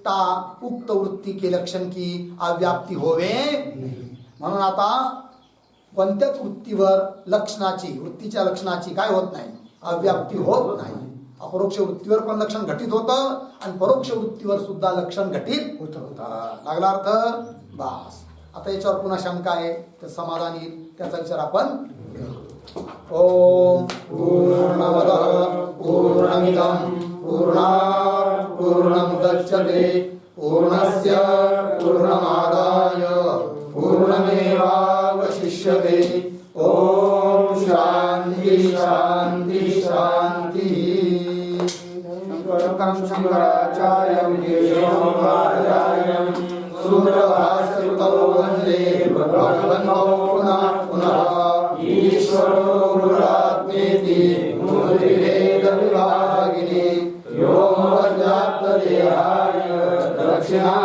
ता उक्त वृत्ती के लक्षण की अव्याप्ती होवे. म्हणून आता कोणत्याच वृत्तीवर वृत्तीच्या लक्षणाची काय होत नाही, अव्याप्ती होत नाही. अपरोक्ष वृत्तीवर पण लक्षण घटित होतं आणि परोक्ष वृत्तीवर सुद्धा लक्षण घटित होतं. लागला अर्थ. बस आता याच्यावर पुन्हा शंका आहे तर समाधान येईल, त्याचा विचार आपण. ओम पूर्णमदः पूर्णमिदं पूर्णात् पूर्णमुदच्यते पूर्णस्य पूर्णमादाय पूर्णमेवावशिष्यते. ओम शांति शांति शांति. शंकराचार्यं केशवाचार्यं सूत्रभाष्यकृतौ वन्दे भगवन्तौ पुनः पुनः. ईश्वरो गुरुरात्मेति मूर्तिभेदविभागिने व्योमवद्व्याप्तदेहाय दक्षिणा